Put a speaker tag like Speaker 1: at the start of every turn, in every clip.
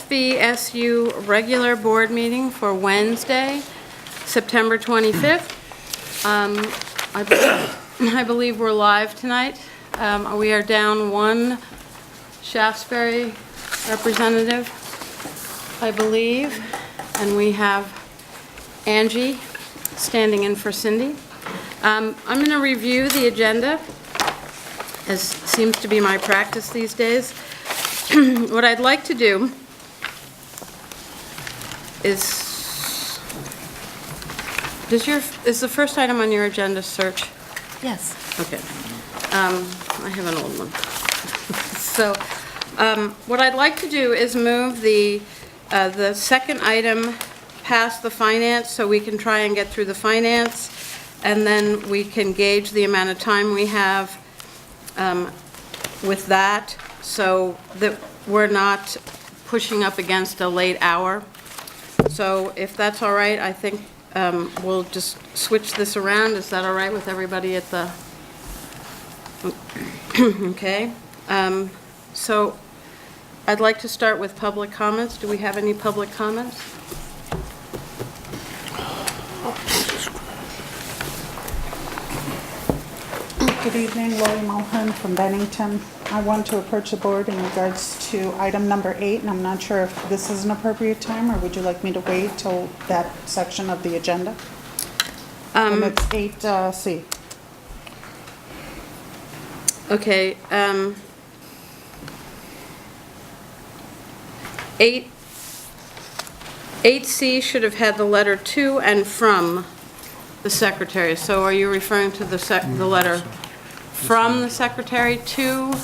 Speaker 1: SVSU regular board meeting for Wednesday, September 25th. I believe we're live tonight. We are down one Shaftesbury representative, I believe, and we have Angie standing in for Cindy. I'm going to review the agenda, as seems to be my practice these days. What I'd like to do is the first item on your agenda search?
Speaker 2: Yes.
Speaker 1: Okay. I have an old one. So what I'd like to do is move the second item past the finance so we can try and get through the finance, and then we can gauge the amount of time we have with that so that we're not pushing up against a late hour. So if that's all right, I think we'll just switch this around. Is that all right with everybody at the... Okay. So I'd like to start with public comments. Do we have any public comments?
Speaker 3: Good evening, Lori Mulhern from Bennington. I want to approach the board in regards to item number 8, and I'm not sure if this is an appropriate time, or would you like me to wait till that section of the agenda? And it's 8C.
Speaker 1: Okay. 8C should have had the letter to and from the secretary. So are you referring to the letter from the secretary to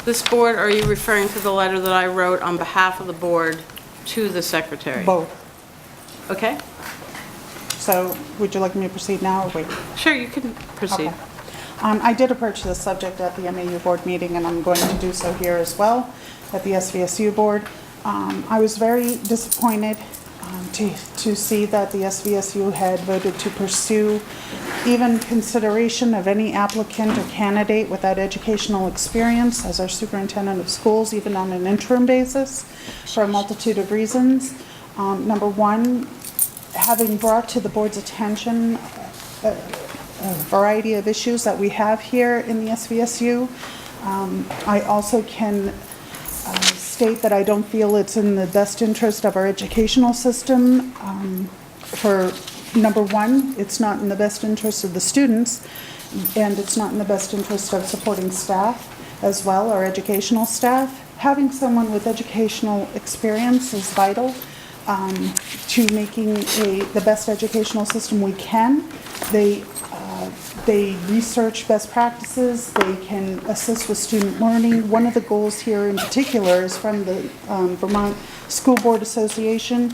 Speaker 1: this board, or are you referring to the letter that I wrote on behalf of the board to the secretary?
Speaker 3: Both.
Speaker 1: Okay.
Speaker 3: So would you like me to proceed now or wait?
Speaker 1: Sure, you can proceed.
Speaker 3: Okay. I did approach this subject at the MAU board meeting, and I'm going to do so here as well at the SVSU board. I was very disappointed to see that the SVSU had voted to pursue even consideration of any applicant or candidate without educational experience as our superintendent of schools, even on an interim basis, for a multitude of reasons. Number one, having brought to the board's attention a variety of issues that we have here in the SVSU, I also can state that I don't feel it's in the best interest of our educational system. For number one, it's not in the best interest of the students, and it's not in the best interest of supporting staff as well, our educational staff. Having someone with educational experience is vital to making the best educational system we can. They research best practices, they can assist with student learning. One of the goals here in particular is from the Vermont School Board Association.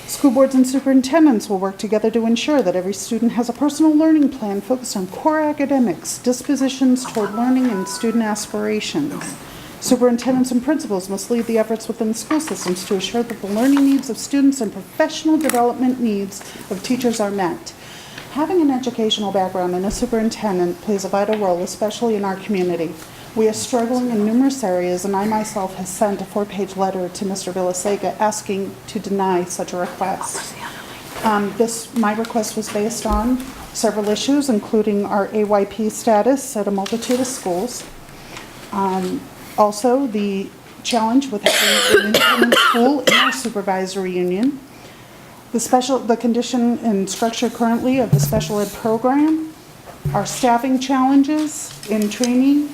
Speaker 3: School boards and superintendents will work together to ensure that every student has a personal learning plan focused on core academics, dispositions toward learning, and student aspirations. Superintendents and principals must lead the efforts within the school systems to ensure that the learning needs of students and professional development needs of teachers are met. Having an educational background in a superintendent plays a vital role, especially in our community. We are struggling in numerous areas, and I myself have sent a 4-page letter to Mr. Villasega asking to deny such a request. My request was based on several issues, including our AYP status at a multitude of schools. Also, the challenge with having an independent school in our supervisory union. The condition and structure currently of the special ed program, our staffing challenges in training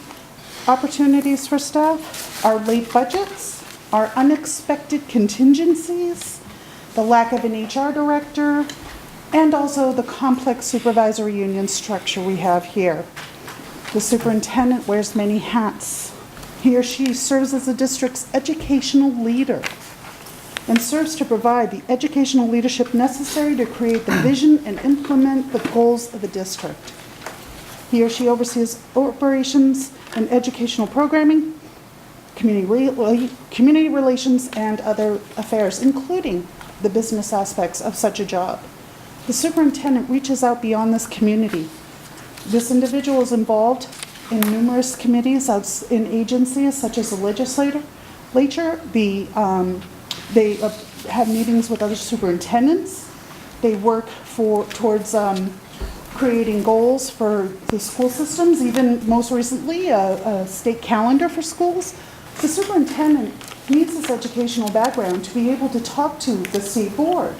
Speaker 3: opportunities for staff, our late budgets, our unexpected contingencies, the lack of an HR director, and also the complex supervisory union structure we have here. The superintendent wears many hats. He or she serves as the district's educational leader and serves to provide the educational leadership necessary to create the vision and implement the goals of the district. He or she oversees operations and educational programming, community relations, and other affairs, including the business aspects of such a job. The superintendent reaches out beyond this community. This individual is involved in numerous committees in agencies such as the legislature, the They have meetings with other superintendents. They work towards creating goals for the school systems, even most recently, a state calendar for schools. The superintendent needs this educational background to be able to talk to the state board.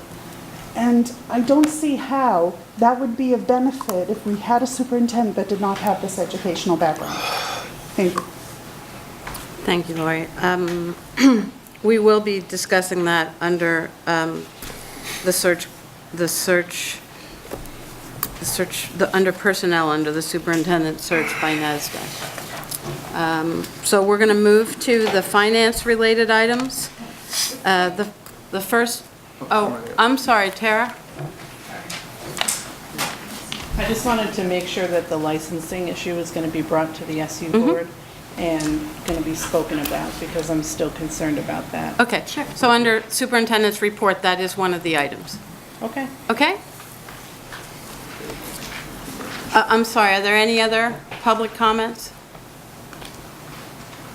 Speaker 3: And I don't see how that would be of benefit if we had a superintendent that did not have this educational background. Thank you.
Speaker 1: Thank you, Lori. We will be discussing that under under personnel, under the superintendent search by NASDAQ. So we're going to move to the finance-related items. The first, I'm sorry, Tara?
Speaker 2: I just wanted to make sure that the licensing issue is going to be brought to the SU board and going to be spoken about, because I'm still concerned about that.
Speaker 1: Okay, so under superintendent's report, that is one of the items.
Speaker 2: Okay.
Speaker 1: Okay? I'm sorry, are there any other public comments?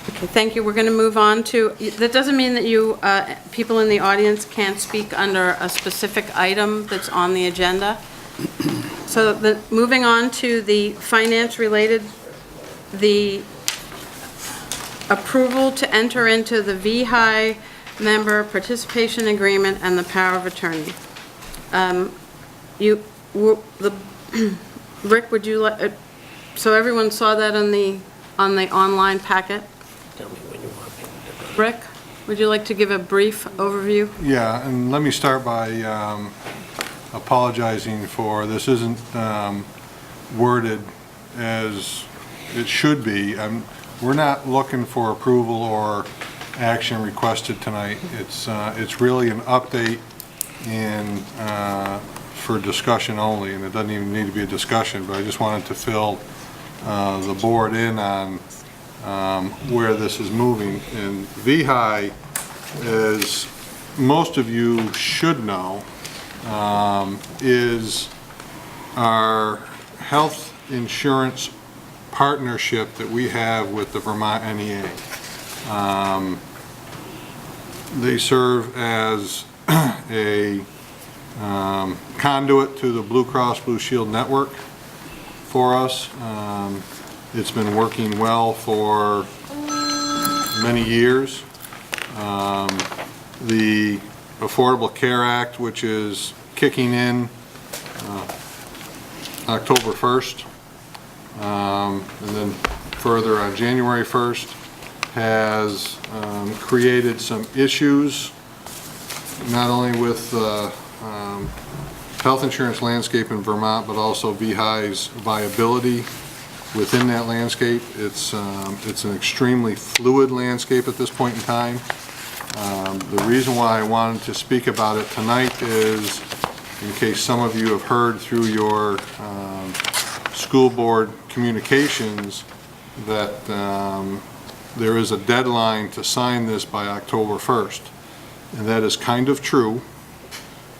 Speaker 1: Okay, thank you. We're going to move on to, that doesn't mean that you, people in the audience can't speak under a specific item that's on the agenda. So moving on to the finance-related, the approval to enter into the VHI member participation agreement and the power of attorney. Rick, would you like, so everyone saw that on the online packet?
Speaker 4: Tell me when you want me to do it.
Speaker 1: Rick, would you like to give a brief overview?
Speaker 5: Yeah, and let me start by apologizing for, this isn't worded as it should be. We're not looking for approval or action requested tonight. It's really an update for discussion only, and it doesn't even need to be a discussion, but I just wanted to fill the board in on where this is moving. And VHI, as most of you should know, is our health insurance partnership that we have with the Vermont NEA. They serve as a conduit to the Blue Cross Blue Shield network for us. It's been working well for many years. The Affordable Care Act, which is kicking in October 1st, and then further on January 1st, has created some issues, not only with the health insurance landscape in Vermont, but also VHI's viability within that landscape. It's an extremely fluid landscape at this point in time. The reason why I wanted to speak about it tonight is, in case some of you have heard through your school board communications, that there is a deadline to sign this by October 1st. And that is kind of true,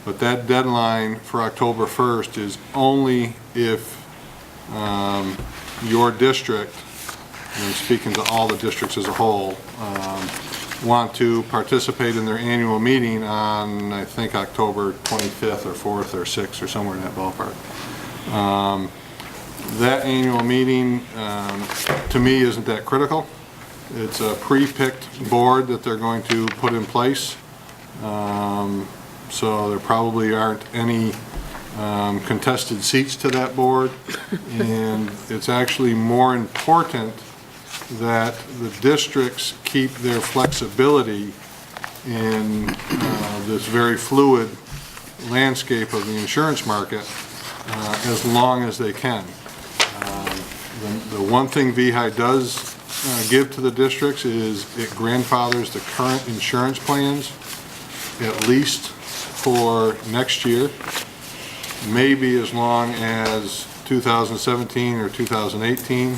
Speaker 5: but that deadline for October 1st is only if your district, and I'm speaking to all the districts as a whole, want to participate in their annual meeting on, I think, October 25th or 4th or 6th or somewhere in that ballpark. That annual meeting, to me, isn't that critical. It's a pre-picked board that they're going to put in place. So there probably aren't any contested seats to that board. And it's actually more important that the districts keep their flexibility in this very fluid landscape of the insurance market as long as they can. The one thing VHI does give to the districts is it grandfathers the current insurance plans at least for next year, maybe as long as 2017 or 2018.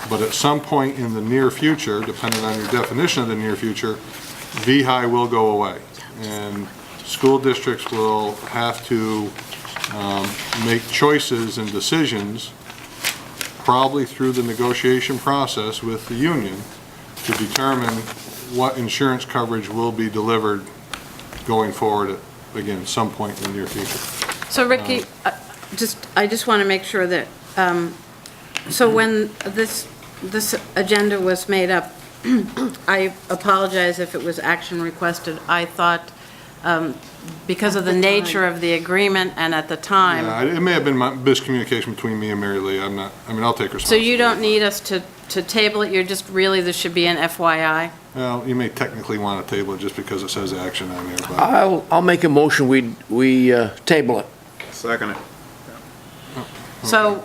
Speaker 5: But at some point in the near future, depending on your definition of the near future, VHI will go away. And school districts will have to make choices and decisions, probably through the negotiation process with the union, to determine what insurance coverage will be delivered going forward at, again, some point in the near future.
Speaker 1: So Ricky, I just want to make sure that, so when this agenda was made up, I apologize if it was action requested. I thought, because of the nature of the agreement and at the time.
Speaker 5: It may have been miscommunication between me and Mary Lee. I'll take
Speaker 1: So
Speaker 5: responsibility.
Speaker 1: you don't need us to table it, you're just really, this should be an FYI?
Speaker 5: Well, you may technically want to table it just because it says action on there, but
Speaker 4: I'll make a motion, we table it.
Speaker 6: Second it.
Speaker 1: So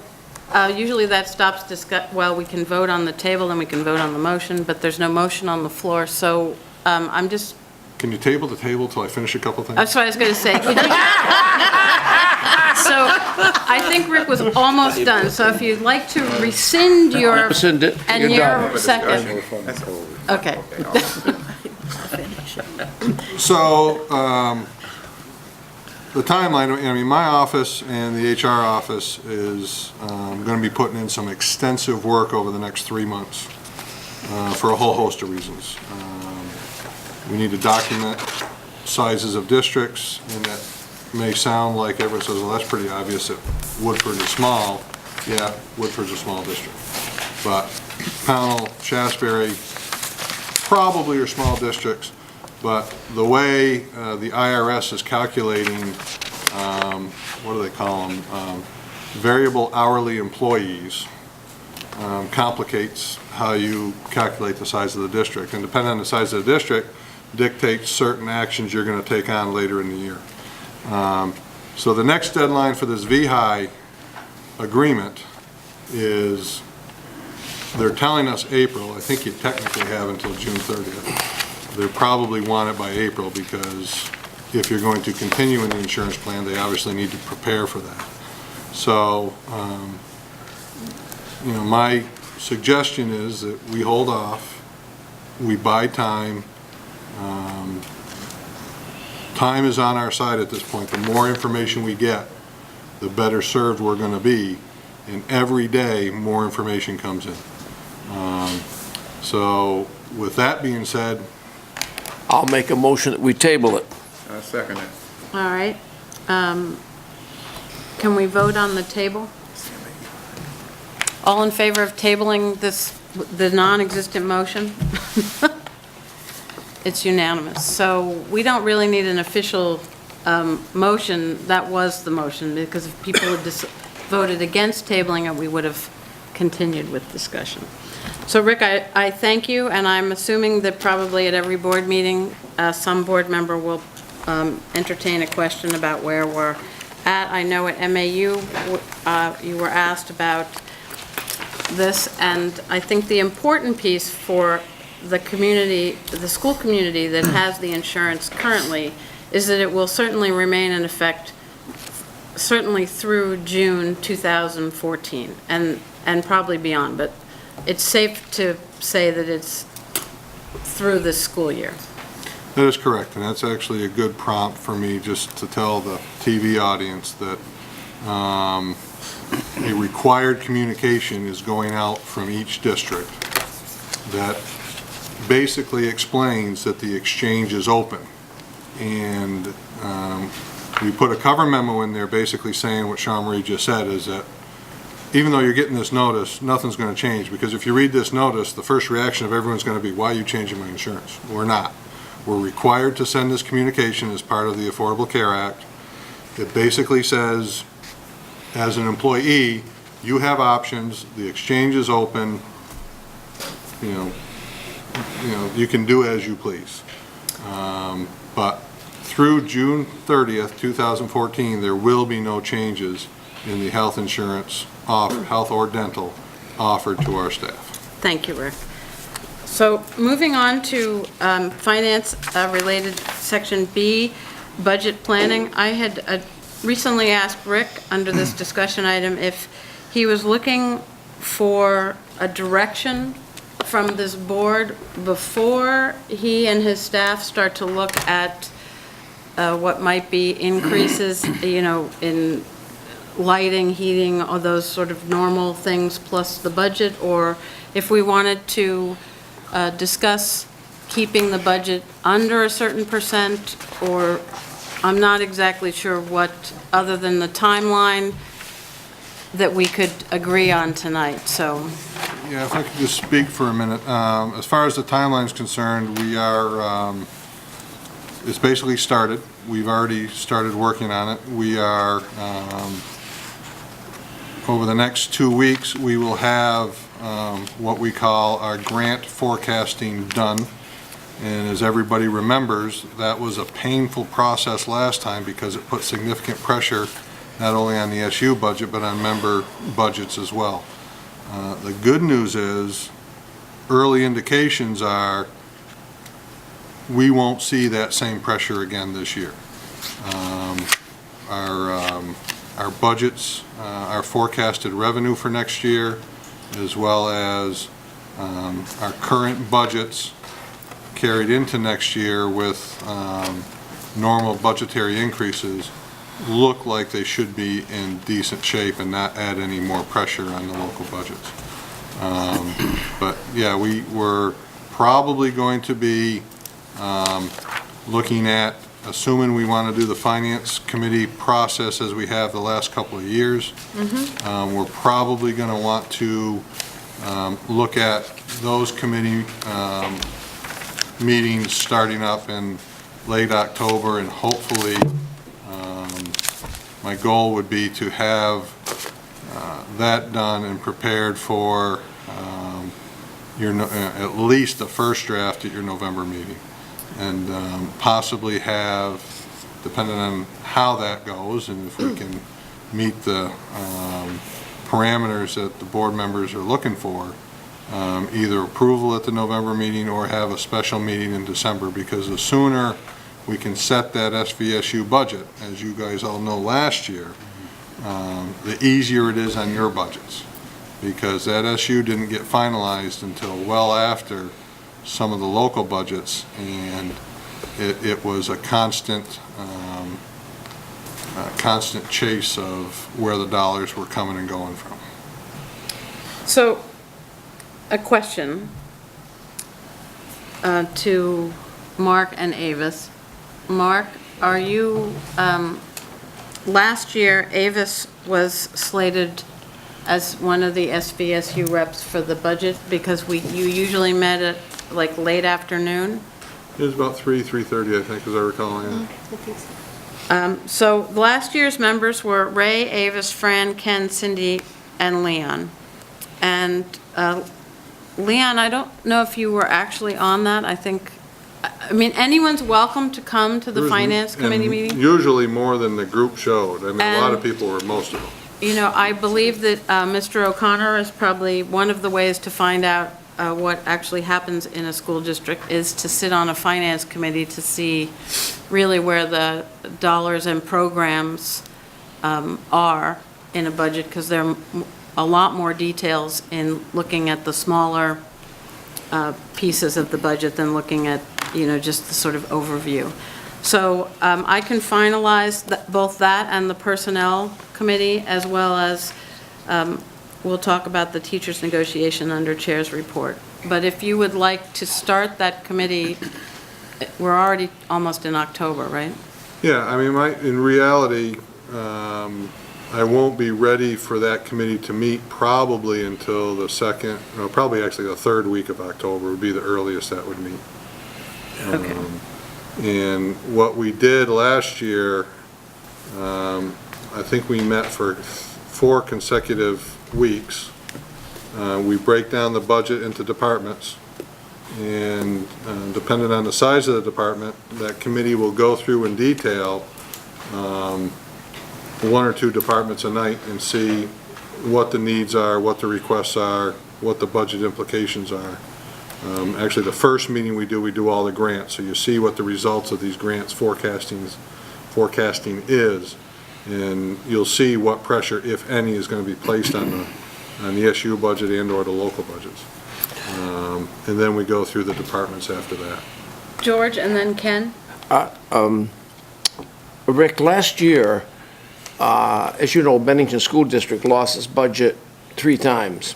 Speaker 1: usually that stops well, we can vote on the table, then we can vote on the motion, but there's no motion on the floor, so I'm just,
Speaker 5: can you table the table till I finish a couple things?
Speaker 1: that's what I was going to say. Could you- So I think Rick was almost done, so if you'd like to rescind your,
Speaker 4: Rescind it,
Speaker 1: and
Speaker 4: you're done.
Speaker 1: your second,
Speaker 6: That's over.
Speaker 1: okay.
Speaker 5: So, the timeline, I mean, my office and the HR office is going to be putting in some extensive work over the next 3 months for a whole host of reasons. We need to document sizes of districts, and that may sound like everyone says, well, that's pretty obvious that Woodford is small. Yeah, Woodford's a small district. But Pownell, Shasberry probably are small districts, but the way the IRS is calculating, what do they call them? Variable hourly employees complicates how you calculate the size of the district. And depending on the size of the district, dictates certain actions you're going to take on later in the year. So the next deadline for this VHI agreement is, they're telling us April. I think you technically have until June 30th. They probably want it by April because if you're going to continue in the insurance plan, they obviously need to prepare for that. So, my suggestion is that we hold off, we buy time. Time is on our side at this point. The more information we get, the better served we're going to be. And every day, more information comes in. So with that being said,
Speaker 4: I'll make a motion that we table it.
Speaker 6: I second it.
Speaker 1: All right. Can we vote on the table? All in favor of tabling the non-existent motion? It's unanimous. So we don't really need an official motion. That was the motion, because if people had voted against tabling it, we would have continued with discussion. So Rick, I thank you, and I'm assuming that probably at every board meeting, some board member will entertain a question about where we're at. I know at MAU, you were asked about this, and I think the important piece for the community, the school community that has the insurance currently, is that it will certainly remain in effect certainly through June 2014, and probably beyond, but it's safe to say that it's through this school year.
Speaker 5: that is correct, and that's actually a good prompt for me just to tell the TV audience that a required communication is going out from each district that basically explains that the exchange is open. And we put a cover memo in there basically saying what Sean Marie just said, is that even though you're getting this notice, nothing's going to change, because if you read this notice, the first reaction of everyone's going to be, why are you changing my insurance? We're not. We're required to send this communication as part of the Affordable Care Act. It basically says, as an employee, you have options, the exchange is open, you can do as you please. But through June 30th, 2014, there will be no changes in the health insurance, health or dental, offered to our staff.
Speaker 1: Thank you, Rick. So moving on to finance-related Section B, budget planning. I had recently asked Rick, under this discussion item, if he was looking for a direction from this board before he and his staff start to look at what might be increases, in lighting, heating, all those sort of normal things plus the budget, or if we wanted to discuss keeping the budget under a certain percent, or I'm not exactly sure what, other than the timeline, that we could agree on tonight, so.
Speaker 5: Yeah, if I could just speak for a minute. As far as the timeline's concerned, we are, it's basically started. We've already started working on it. We are, over the next 2 weeks, we will have what we call our grant forecasting done. And as everybody remembers, that was a painful process last time because it put significant pressure not only on the SU budget, but on member budgets as well. The good news is, early indications are we won't see that same pressure again this year. Our budgets, our forecasted revenue for next year, as well as our current budgets carried into next year with normal budgetary increases, look like they should be in decent shape and not add any more pressure on the local budgets. But yeah, we're probably going to be looking at, assuming we want to do the finance committee process as we have the last couple of years, we're probably going to want to look at those committee meetings starting up in late October, and hopefully my goal would be to have that done and prepared for at least the first draft at your November meeting, and possibly have, depending on how that goes and if we can meet the parameters that the board members are looking for, either approval at the November meeting or have a special meeting in December, because the sooner we can set that SVSU budget, as you guys all know last year, the easier it is on your budgets, because that SU didn't get finalized until well after some of the local budgets, and it was a constant chase of where the dollars were coming and going from.
Speaker 1: So, a question to Mark and Avis. Mark, are you, last year Avis was slated as one of the SVSU reps for the budget because you usually met at like late afternoon?
Speaker 5: It was about 3:30, I think, as I recall. Yeah.
Speaker 1: So last year's members were Ray, Avis, Fran, Ken, Cindy, and Leon. And Leon, I don't know if you were actually on that. I mean, anyone's welcome to come to the finance committee meeting.
Speaker 5: Usually more than the group showed. I mean, a lot of
Speaker 1: And-
Speaker 5: people were, most of them.
Speaker 1: You know, I believe that Mr. O'Connor is probably one of the ways to find out what actually happens in a school district is to sit on a finance committee to see really where the dollars and programs are in a budget, because there are a lot more details in looking at the smaller pieces of the budget than looking at, you know, just the sort of overview. So I can finalize both that and the personnel committee, as well as we'll talk about the teachers' negotiation under chair's report. But if you would like to start that committee, we're already almost in October, right?
Speaker 5: Yeah, I mean, in reality, I won't be ready for that committee to meet probably until the second, no, probably actually the third week of October would be the earliest that would meet.
Speaker 1: Okay.
Speaker 5: And what we did last year, I think we met for 4 consecutive weeks. We break down the budget into departments, and depending on the size of the department, that committee will go through in detail 1 or 2 departments a night and see what the needs are, what the requests are, what the budget implications are. Actually, the first meeting we do all the grants, so you see what the results of these grants forecasting is, and you'll see what pressure, if any, is going to be placed on the SU budget and or the local budgets. And then we go through the departments after that.
Speaker 1: George, and then Ken?
Speaker 4: Rick, last year, as you know, Bennington School District lost its budget 3 times.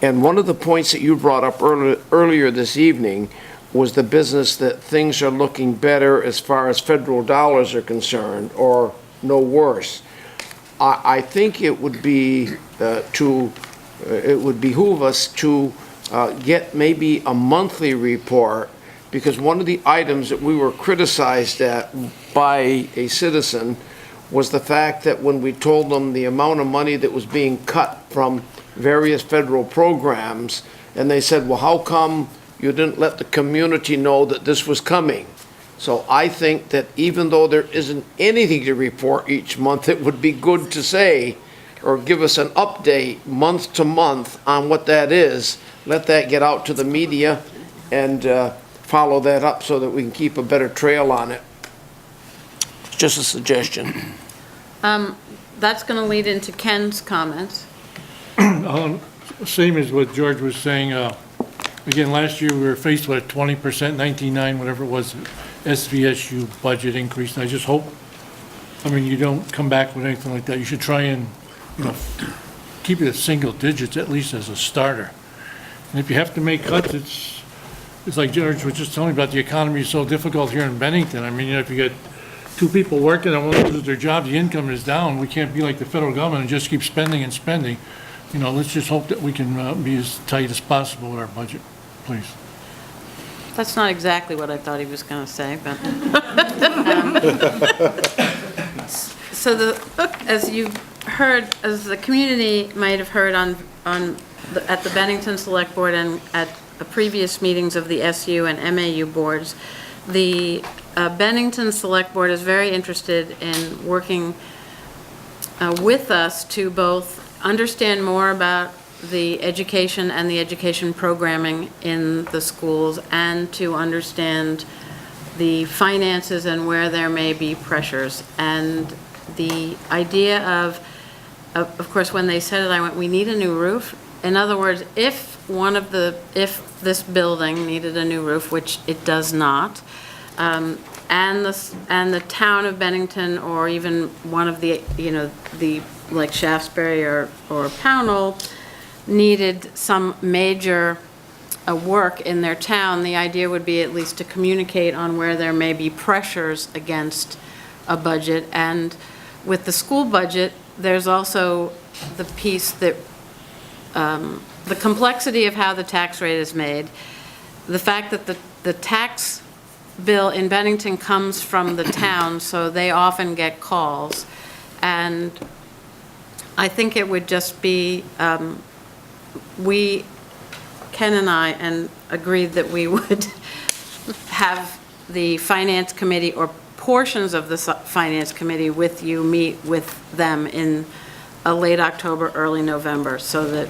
Speaker 4: And one of the points that you brought up earlier this evening was the business that things are looking better as far as federal dollars are concerned, or no worse. I think it would be it would behoove us to get maybe a monthly report, because one of the items that we were criticized at by a citizen was the fact that when we told them the amount of money that was being cut from various federal programs, and they said, well, how come you didn't let the community know that this was coming? So I think that even though there isn't anything to report each month, it would be good to say, or give us an update month to month on what that is. Let that get out to the media and follow that up so that we can keep a better trail on it. Just a suggestion.
Speaker 1: That's going to lead into Ken's comments.
Speaker 7: Same as what George was saying. Again, last year we were faced with a 20%, 19.9, whatever it was, SVSU budget increase. And I just hope, I mean, you don't come back with anything like that. You should try and, keep it at single digits, at least as a starter. And if you have to make cuts, it's like George was just telling me about, the economy is so difficult here in Bennington. I mean, if you get 2 people working and one loses their job, the income is down. We can't be like the federal government and just keep spending and spending. Let's just hope that we can be as tight as possible with our budget, please.
Speaker 1: That's not exactly what I thought he was going to say, but. As you've heard, as the community might have heard at the Bennington Select Board and at previous meetings of the SU and MAU boards, the Bennington Select Board is very interested in working with us to both understand more about the education and the education programming in the schools, and to understand the finances and where there may be pressures. And the idea of course, when they said it, I went, we need a new roof. In other words, if this building needed a new roof, which it does not, and the town of Bennington, or even one of the, like Shaftesbury or Pownell, needed some major work in their town, the idea would be at least to communicate on where there may be pressures against a budget. And with the school budget, there's also the piece that the complexity of how the tax rate is made, the fact that the tax bill in Bennington comes from the town, so they often get calls. And I think it would just be, Ken and I agreed that we would have the Finance Committee, or portions of the Finance Committee with you, meet with them in late October, early November, so that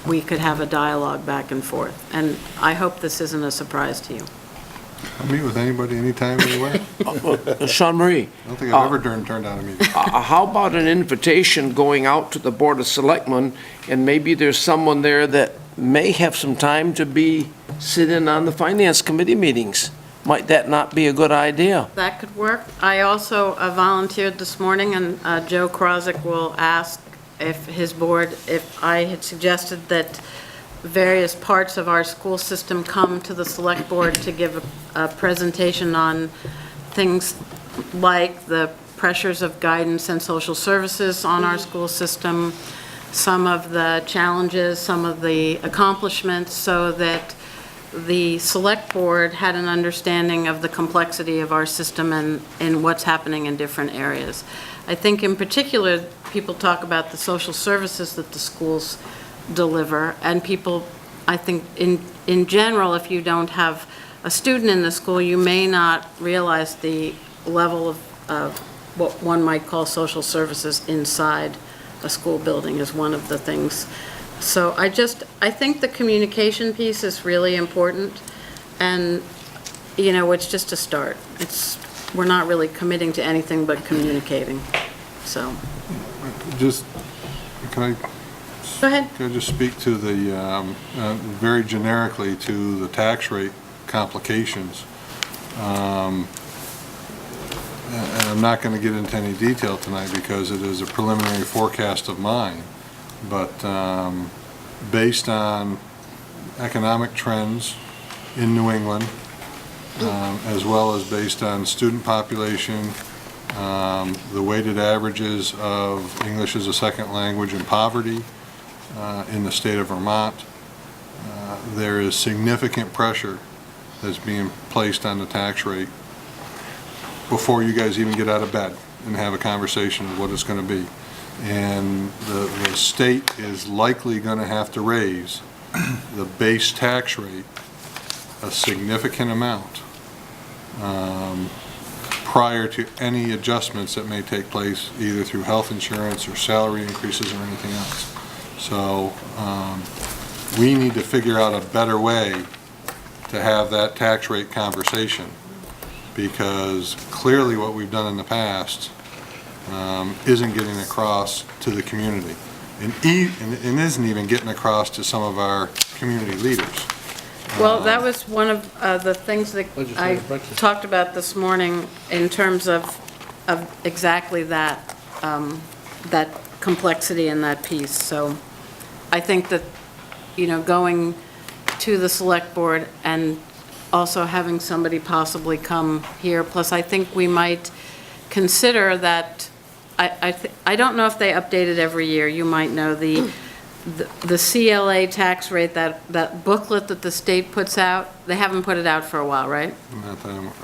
Speaker 1: we could have a dialogue back and forth. And I hope this isn't a surprise to you.
Speaker 5: I'll meet with anybody, anytime, anywhere.
Speaker 4: Sean Marie,
Speaker 5: I don't think I've ever turned down a meeting.
Speaker 4: how about an invitation going out to the Board of Selectmen, and maybe there's someone there that may have some time to sit in on the Finance Committee meetings? Might that not be a good idea?
Speaker 1: That could work. I also volunteered this morning, and Joe Krozik will ask if I had suggested that various parts of our school system come to the Select Board to give a presentation on things like the pressures of guidance and social services on our school system, some of the challenges, some of the accomplishments, so that the Select Board had an understanding of the complexity of our system and what's happening in different areas. I think in particular, people talk about the social services that the schools deliver, and people, I think in general, if you don't have a student in the school, you may not realize the level of what one might call social services inside a school building is one of the things. So I think the communication piece is really important, and it's just a start. We're not really committing to anything but communicating, so.
Speaker 5: Can I
Speaker 1: Go ahead.
Speaker 5: Can I just speak to the, very generically, to the tax rate complications? And I'm not going to get into any detail tonight because it is a preliminary forecast of mine. But based on economic trends in New England as well as based on student population, the weighted averages of English as a second language and poverty in the state of Vermont. There is significant pressure that's being placed on the tax rate before you guys even get out of bed and have a conversation of what it's going to be. And the state is likely going to have to raise the base tax rate a significant amount prior to any adjustments that may take place either through health insurance or salary increases or anything else. So we need to figure out a better way to have that tax rate conversation, because clearly what we've done in the past isn't getting across to the community and isn't even getting across to some of our community leaders.
Speaker 1: Well, that was one of the things that I
Speaker 7: Legislative breakfast.
Speaker 1: talked about this morning in terms of exactly that, that complexity and that piece. So I think that, you know, going to the select board and also having somebody possibly come here, plus I think we might consider that, I don't know if they update it every year, you might know, the CLA tax rate, that booklet that the state puts out, they haven't put it out for a while, right?
Speaker 5: I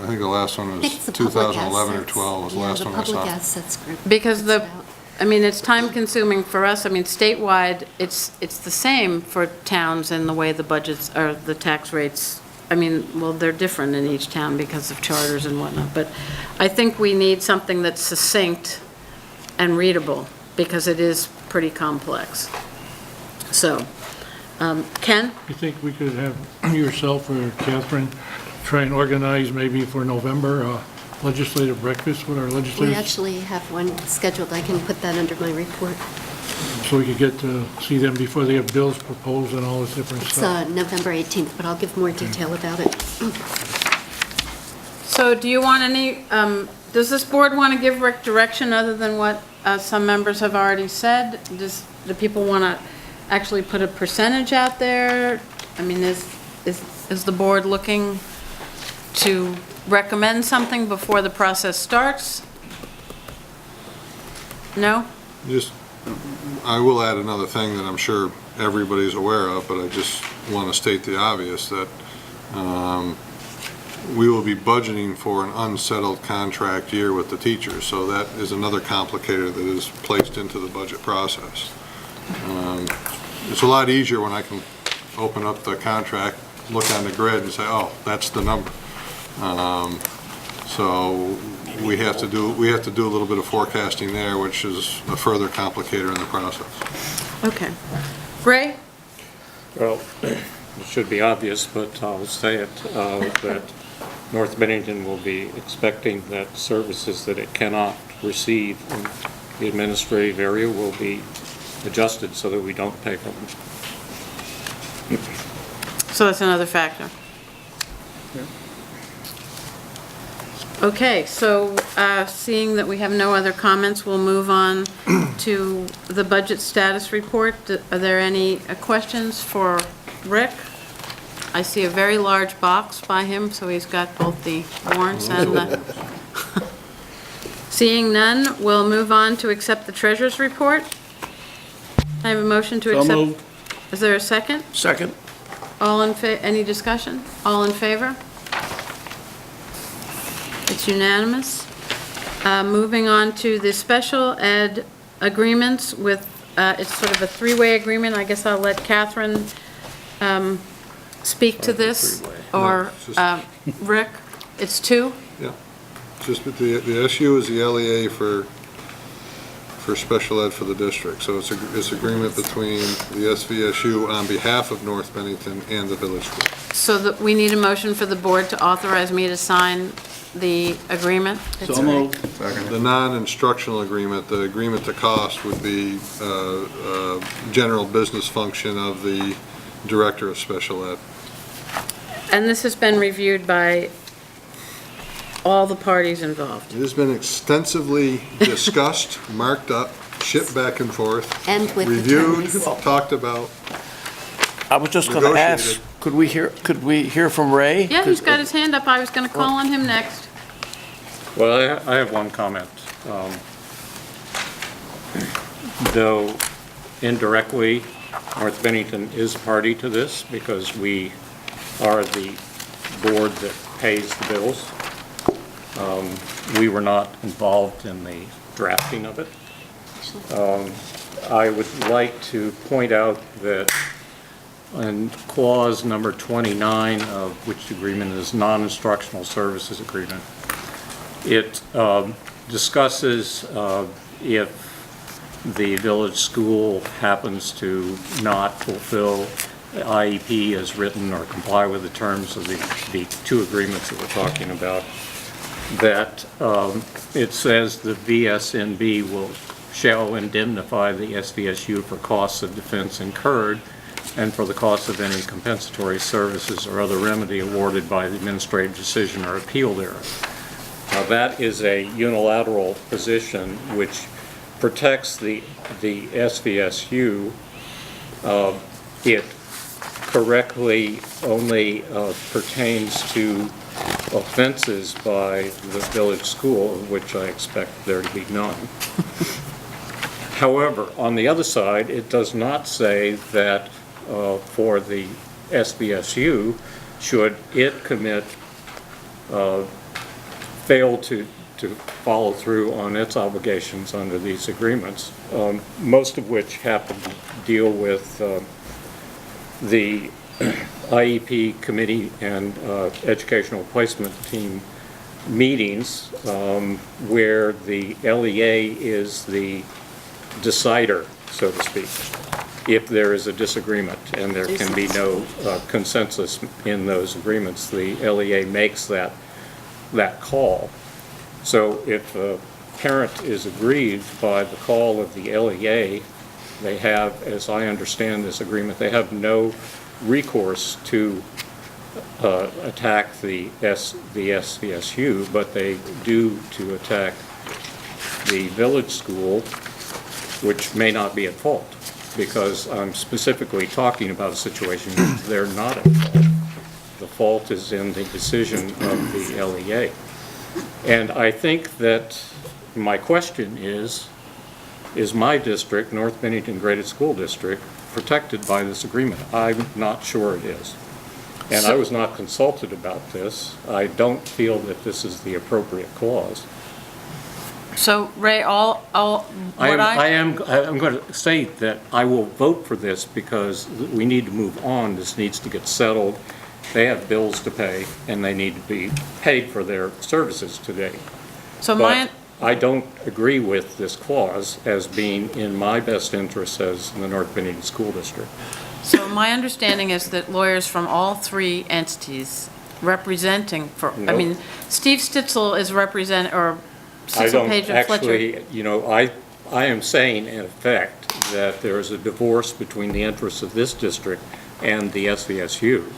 Speaker 5: think the last one
Speaker 8: I
Speaker 5: was
Speaker 8: think it's the public
Speaker 5: 2011 or
Speaker 8: assets.
Speaker 5: 12 was the last one I
Speaker 8: Yeah, the
Speaker 5: saw.
Speaker 8: public assets group.
Speaker 1: Because
Speaker 8: puts it out.
Speaker 1: I mean, it's time consuming for us, I mean, statewide, it's the same for towns in the way the budgets, or the tax rates, I mean, well, they're different in each town because of charters and whatnot, but I think we need something that's succinct and readable, because it is pretty complex. So, Ken?
Speaker 7: You think we could have yourself or Catherine try and organize maybe for November a legislative breakfast with our
Speaker 8: We
Speaker 7: legislators?
Speaker 8: actually have one scheduled. I can put that under my report.
Speaker 7: So we could get to see them before they have bills proposed and all this different
Speaker 8: It's
Speaker 7: stuff.
Speaker 8: November 18th, but I'll give more detail about it.
Speaker 1: So do you want any, does this board want to give Rick direction other than what some members have already said? Do people want to actually put a percentage out there? I mean, is the board looking to recommend something before the process starts? No?
Speaker 5: I will add another thing that I'm sure everybody's aware of, but I just want to state the obvious, that we will be budgeting for an unsettled contract year with the teachers, so that is another complicator that is placed into the budget process. It's a lot easier when I can open up the contract, look on the grid and say, oh, that's the number. So we have to do a little bit of forecasting there, which is a further complicator in the process.
Speaker 1: Okay. Ray?
Speaker 9: Well, it should be obvious, but I'll say it, that North Bennington will be expecting that services that it cannot receive in the administrative area will be adjusted so that we don't pay for them.
Speaker 1: So that's another factor. Okay, so seeing that we have no other comments, we'll move on to the budget status report. Are there any questions for Rick? I see a very large box by him, so he's got both the warrants and the... Seeing none, we'll move on to accept the treasurer's report. I have a motion to accept.
Speaker 7: So moved.
Speaker 1: Is there a second?
Speaker 4: Second?
Speaker 1: All in any discussion? All in favor? It's unanimous. Moving on to the special ed agreements with, it's sort of a three-way agreement. I guess I'll let Catherine speak to this, or Rick. It's two?
Speaker 5: Yeah, just the SU is the LEA for special ed for the district. So it's agreement between the SVSU on behalf of North Bennington and the village school.
Speaker 1: So that we need a motion for the board to authorize me to sign the agreement?
Speaker 8: That's correct.
Speaker 5: The non-instructional agreement, the agreement to cost would be general business function of the director of special ed.
Speaker 1: And this has been reviewed by all the parties involved.
Speaker 5: It has been extensively discussed, marked up, shipped back and forth,
Speaker 8: And with
Speaker 5: reviewed,
Speaker 8: attorneys.
Speaker 5: talked about.
Speaker 4: I was just going to ask, Could we hear from Ray?
Speaker 1: Yeah, he's got his hand up. I was going to call on him next.
Speaker 9: Well, I have one comment. Though indirectly, North Bennington is party to this because we are the board that pays the bills. We were not involved in the drafting of it. I would like to point out that in clause number 29 of which agreement is non-instructional services agreement, it discusses if the village school happens to not fulfill the IEP as written or comply with the terms of the two agreements that we're talking about, that it says the VSNB shall indemnify the SVSU for costs of defense incurred and for the cost of any compensatory services or other remedy awarded by the administrative decision or appeal thereof. Now, that is a unilateral position which protects the SVSU. It correctly only pertains to offenses by the village school, of which I expect there to be none. However, on the other side, it does not say that for the SVSU, should it fail to follow through on its obligations under these agreements, most of which have to deal with the IEP committee and educational placement team meetings, where the LEA is the decider, so to speak, if there is a disagreement and there can be no consensus in those agreements. The LEA makes that call. So if a parent is aggrieved by the call of the LEA, they have, as I understand this agreement, they have no recourse to attack the SVSU, but they do to attack the village school, which may not be at fault, because I'm specifically talking about a situation where they're not at fault. The fault is in the decision of the LEA. And I think that my question is my district, North Bennington Graded School District, protected by this agreement? I'm not sure it is. And I was not consulted about this. I don't feel that this is the appropriate clause.
Speaker 1: So, Ray, I'm
Speaker 9: going to say that I will vote for this because we need to move on. This needs to get settled. They have bills to pay, and they need to be paid for their services today.
Speaker 1: So
Speaker 9: But I don't agree with this clause as being in my best interest as the North Bennington School District.
Speaker 1: So my understanding is that lawyers from all three entities representing I mean, Steve Stitzel is or Cecil Page and Fletcher.
Speaker 9: I am saying in effect that there is a divorce between the interests of this district and the SVSU.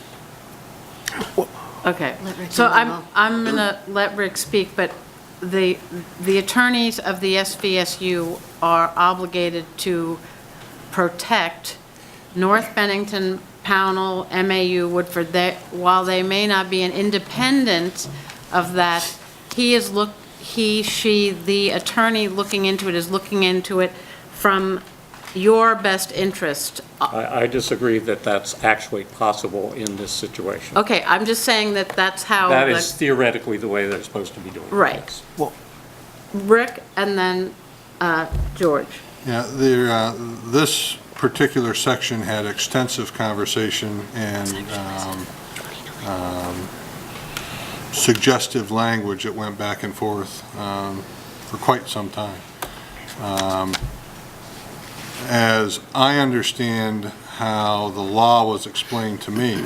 Speaker 1: Okay,
Speaker 8: Let Rick
Speaker 1: so
Speaker 8: know.
Speaker 1: I'm going to let Rick speak, but the attorneys of the SVSU are obligated to protect North Bennington, Pownell, MAU, Woodford. While they may not be an independent of that, she, the attorney looking into it, is looking into it from your best interest.
Speaker 9: I disagree that that's actually possible in this situation.
Speaker 1: Okay, I'm just saying that how.
Speaker 9: That is theoretically the way they're supposed to be doing it.
Speaker 1: Right.
Speaker 4: Well,
Speaker 1: Rick and then George.
Speaker 5: Yeah, this particular section had extensive conversation and suggestive language that went back and forth for quite some time. As I understand how the law was explained to me,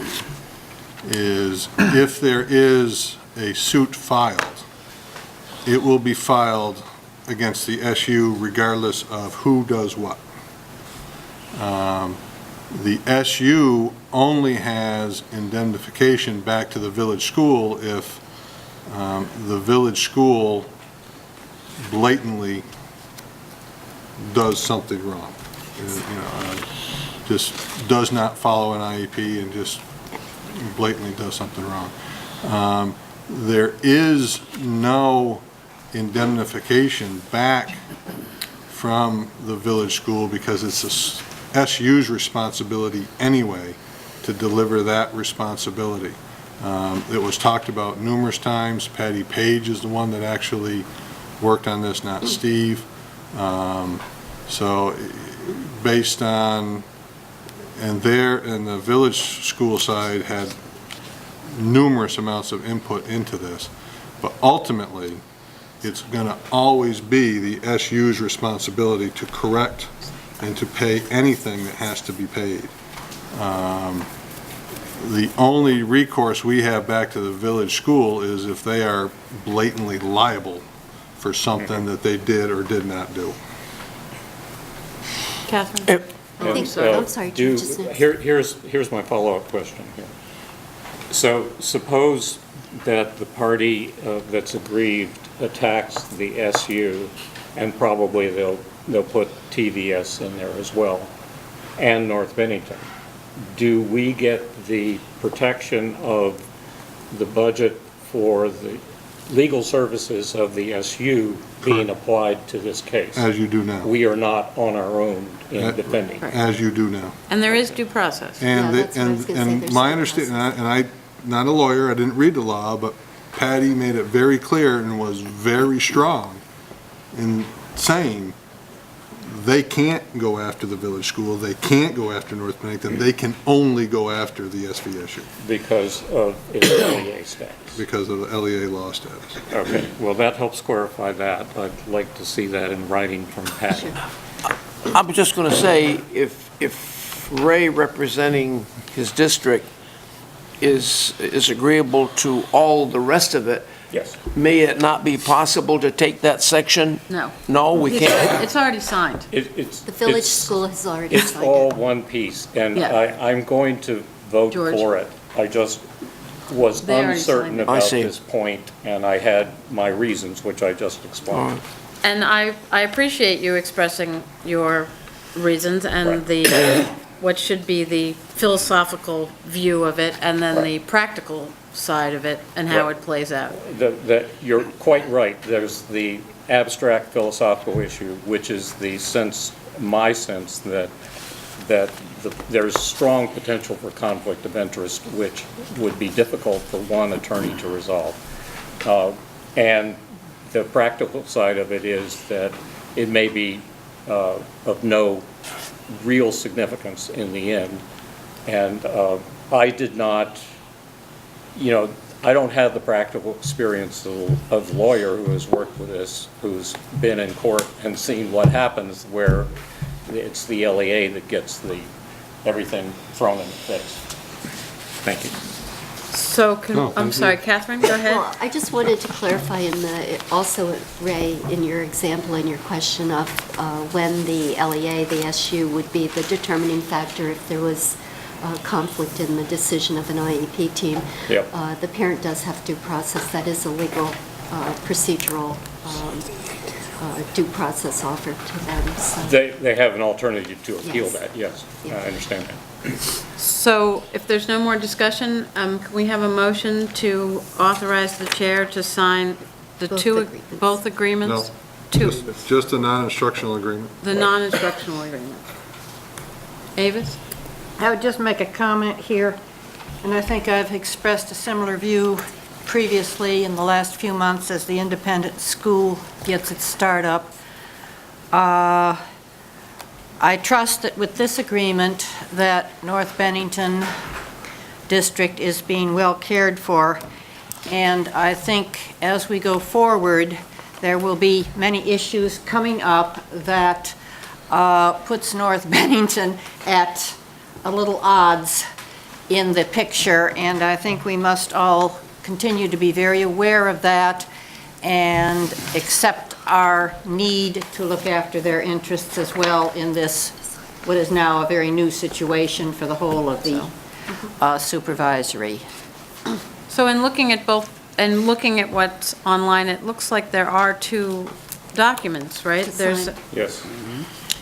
Speaker 5: is if there is a suit filed, it will be filed against the SU regardless of who does what. The SU only has indemnification back to the village school if the village school blatantly does something wrong. Just does not follow an IEP and just blatantly does something wrong. There is no indemnification back from the village school because it's a SU's responsibility anyway to deliver that responsibility. It was talked about numerous times. Patty Page is the one that actually worked on this, not Steve. So based on, and the village school side had numerous amounts of input into this, but ultimately, it's going to always be the SU's responsibility to correct and to pay anything that has to be paid. The only recourse we have back to the village school is if they are blatantly liable for something that they did or did not do.
Speaker 1: Catherine?
Speaker 8: I'm sorry, Jim, just now.
Speaker 9: Here's my follow-up question here. So suppose that the party that's aggrieved attacks the SU, and probably they'll put TVS in there as well, and North Bennington. Do we get the protection of the budget for the legal services of the SU being applied to this case?
Speaker 5: As you do now.
Speaker 9: We are not on our own in defending.
Speaker 5: As you do now.
Speaker 1: And there is due process.
Speaker 5: And,
Speaker 8: Yeah, that's what I was gonna say,
Speaker 5: and
Speaker 8: there's
Speaker 5: my
Speaker 8: no
Speaker 5: understanding, and I'm not a lawyer, I didn't read the law, but Patty made it very clear and was very strong in saying they can't go after the village school, they can't go after North Bennington, they can only go after the SVSU
Speaker 9: Because of its LEA status.
Speaker 5: because of the LEA law status.
Speaker 9: Okay, well, that helps clarify that. I'd like to see that in writing from Patty.
Speaker 4: I'm just going to say, if Ray representing his district is agreeable to all the rest of it,
Speaker 9: Yes.
Speaker 4: may it not be possible to take that section?
Speaker 1: No.
Speaker 4: No, we can't.
Speaker 1: It's already signed.
Speaker 9: The
Speaker 8: village school has already
Speaker 9: It's
Speaker 8: signed
Speaker 9: all
Speaker 8: it.
Speaker 9: one piece, and
Speaker 1: Yeah.
Speaker 9: I'm going to vote
Speaker 1: George.
Speaker 9: for it. I just was
Speaker 1: They already
Speaker 9: uncertain
Speaker 1: signed it.
Speaker 4: I
Speaker 9: about
Speaker 4: see.
Speaker 9: this point, and I had my reasons, which I just explained.
Speaker 1: And I appreciate you expressing your reasons and
Speaker 9: Right.
Speaker 1: the, what should be the philosophical view of it, and then the practical side of it, and how
Speaker 9: Right.
Speaker 1: it plays out.
Speaker 9: You're quite right. There's the abstract philosophical issue, which is my sense that there's strong potential for conflict of interest, which would be difficult for one attorney to resolve. And the practical side of it is that it may be of no real significance in the end. And I did not, I don't have the practical experience of a lawyer who has worked with this, who's been in court and seen what happens where it's the LEA that gets everything thrown in the face. Thank you.
Speaker 1: So,
Speaker 5: No,
Speaker 1: I'm
Speaker 5: thank
Speaker 1: sorry,
Speaker 5: you.
Speaker 1: Catherine, go ahead.
Speaker 8: Well, I just wanted to clarify also, Ray, in your example, in your question of when the LEA, the SU, would be the determining factor if there was conflict in the decision of an IEP team.
Speaker 9: Yep.
Speaker 8: The parent does have due process. That is a legal, procedural due process offered to them. So.
Speaker 9: They have an alternative to appeal
Speaker 8: Yes.
Speaker 9: that, yes. I understand that.
Speaker 1: So, if there's no more discussion, can we have a motion to authorize the chair to sign the
Speaker 8: Both
Speaker 1: two,
Speaker 8: agreements.
Speaker 1: both agreements?
Speaker 5: No.
Speaker 1: Two,
Speaker 5: Just a non-instructional agreement.
Speaker 1: the non-instructional agreement. Avis?
Speaker 10: I would just make a comment here, and I think I've expressed a similar view previously in the last few months as the independent school gets its start up. I trust that with this agreement that North Bennington District is being well cared for, and I think as we go forward, there will be many issues coming up that puts North Bennington at a little odds in the picture, and I think we must all continue to be very aware of that and accept our need to look after their interests as well in this, what is now a very new situation for the whole of the supervisory.
Speaker 1: So in looking at both, and looking at what's online, it looks like there are two documents, right?
Speaker 8: To
Speaker 1: There's
Speaker 8: sign.
Speaker 9: Yes.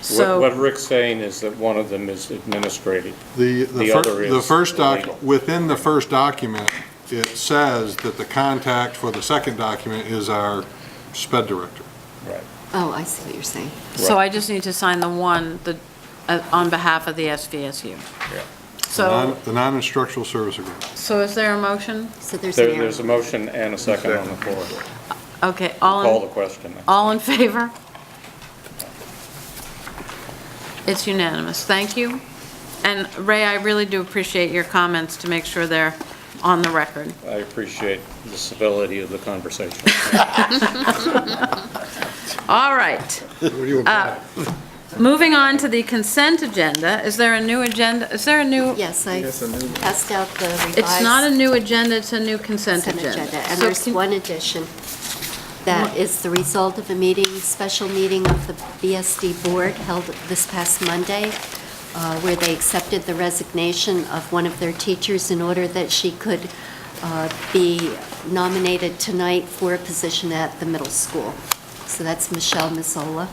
Speaker 1: So,
Speaker 9: What Rick's saying is that one of them is administrative.
Speaker 5: The
Speaker 9: other is
Speaker 5: the first
Speaker 9: illegal.
Speaker 5: within the first document, it says that the contact for the second document is our SPED director.
Speaker 9: Right.
Speaker 8: Oh, I see what you're saying.
Speaker 1: so I just need to sign the one, on behalf of the SVSU.
Speaker 9: Yeah.
Speaker 1: So,
Speaker 5: The non-instructional service agreement.
Speaker 1: so is there a motion?
Speaker 8: So there's an error.
Speaker 9: There's a motion and a second on the floor.
Speaker 1: Okay,
Speaker 9: Call the question.
Speaker 1: all in favor? It's unanimous, thank you. And Ray, I really do appreciate your comments to make sure they're on the record.
Speaker 9: I appreciate the civility of the conversation.
Speaker 1: All right. Moving on to the consent agenda, is there a new agenda, is there a new?
Speaker 8: Yes, I passed out the revised.
Speaker 1: It's not a new agenda, it's a new consent
Speaker 8: consent
Speaker 1: agenda.
Speaker 8: And
Speaker 1: So
Speaker 8: there's
Speaker 1: can-
Speaker 8: one addition. That is the result of a meeting, special meeting of the BSD Board held this past Monday, where they accepted the resignation of one of their teachers in order that she could be nominated tonight for a position at the middle school. So that's Michelle Mazzola.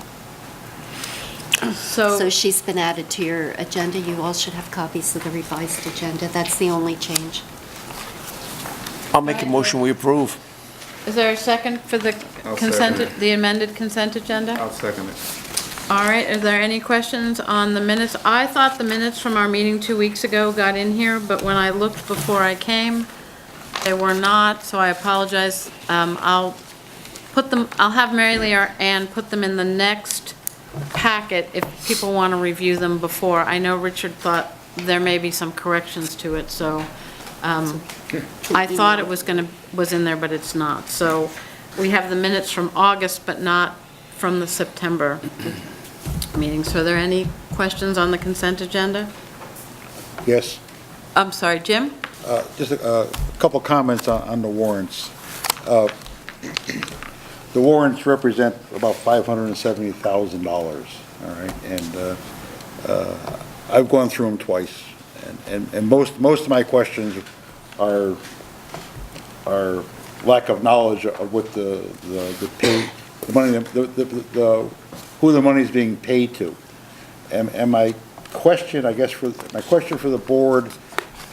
Speaker 8: So
Speaker 1: So,
Speaker 8: she's been added to your agenda. You all should have copies of the revised agenda. That's the only change.
Speaker 4: I'll make a motion, we approve.
Speaker 1: is there a second for the
Speaker 6: I'll
Speaker 1: consent,
Speaker 6: second it.
Speaker 1: the amended consent agenda?
Speaker 6: I'll second it.
Speaker 1: All right, are there any questions on the minutes? I thought the minutes from our meeting 2 weeks ago got in here, but when I looked before I came, they were not, so I apologize. I'll have Mary Lee or Ann put them in the next packet if people want to review them before. I know Richard thought there may be some corrections to it, so I thought it was in there, but it's not. So we have the minutes from August, but not from the September meeting. So are there any questions on the consent agenda?
Speaker 11: Yes,
Speaker 1: I'm sorry, Jim?
Speaker 11: just a couple comments on the warrants. The warrants represent about $570,000, all right? And I've gone through them twice, and most of my questions are lack of knowledge of what the pay, the money, who the money's being paid to. And my question, I guess, for the board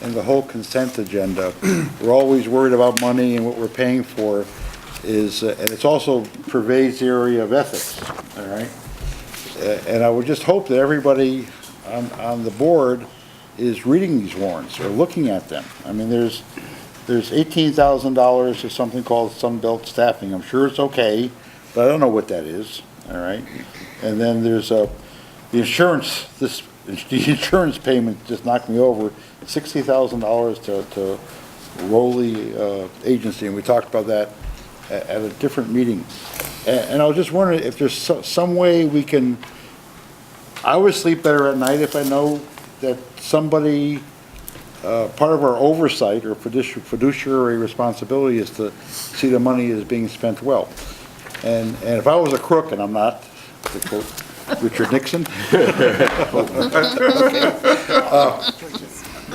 Speaker 11: and the whole consent agenda, we're always worried about money and what we're paying for is, and it's also pervades the area of ethics, all right? And I would just hope that everybody on the board is reading these warrants or looking at them. I mean, there's $18,000 for something called Sunbelt Staffing. I'm sure it's okay, but I don't know what that is, all right? And then there's the insurance, the insurance payment just knocked me over, $60,000 to Rowley Agency, and we talked about that at a different meeting. And I was just wondering if there's some way we can, I would sleep better at night if I know that somebody, part of our oversight or fiduciary responsibility is to see the money is being spent well. And if I was a crook, and I'm not, to quote Richard Nixon,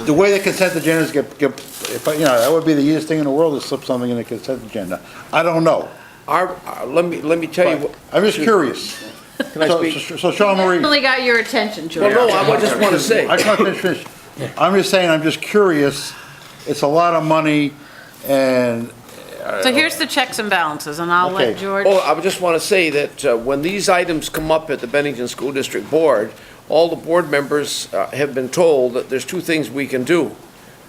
Speaker 11: the way the consent agendas that would be the easiest thing in the world to slip something in the consent agenda. I don't know.
Speaker 4: Let me tell you,
Speaker 11: I'm just curious.
Speaker 4: can I speak?
Speaker 11: So Sean Marie,
Speaker 1: Finally got your attention, George.
Speaker 4: Well, no, I just want to say,
Speaker 11: I just want to finish. I'm just saying, I'm just curious. It's a lot of money, and
Speaker 1: So here's the checks and balances, and I'll let
Speaker 11: Okay.
Speaker 1: George.
Speaker 4: oh, I just want to say that when these items come up at the Bennington School District Board, all the board members have been told that there's two things we can do.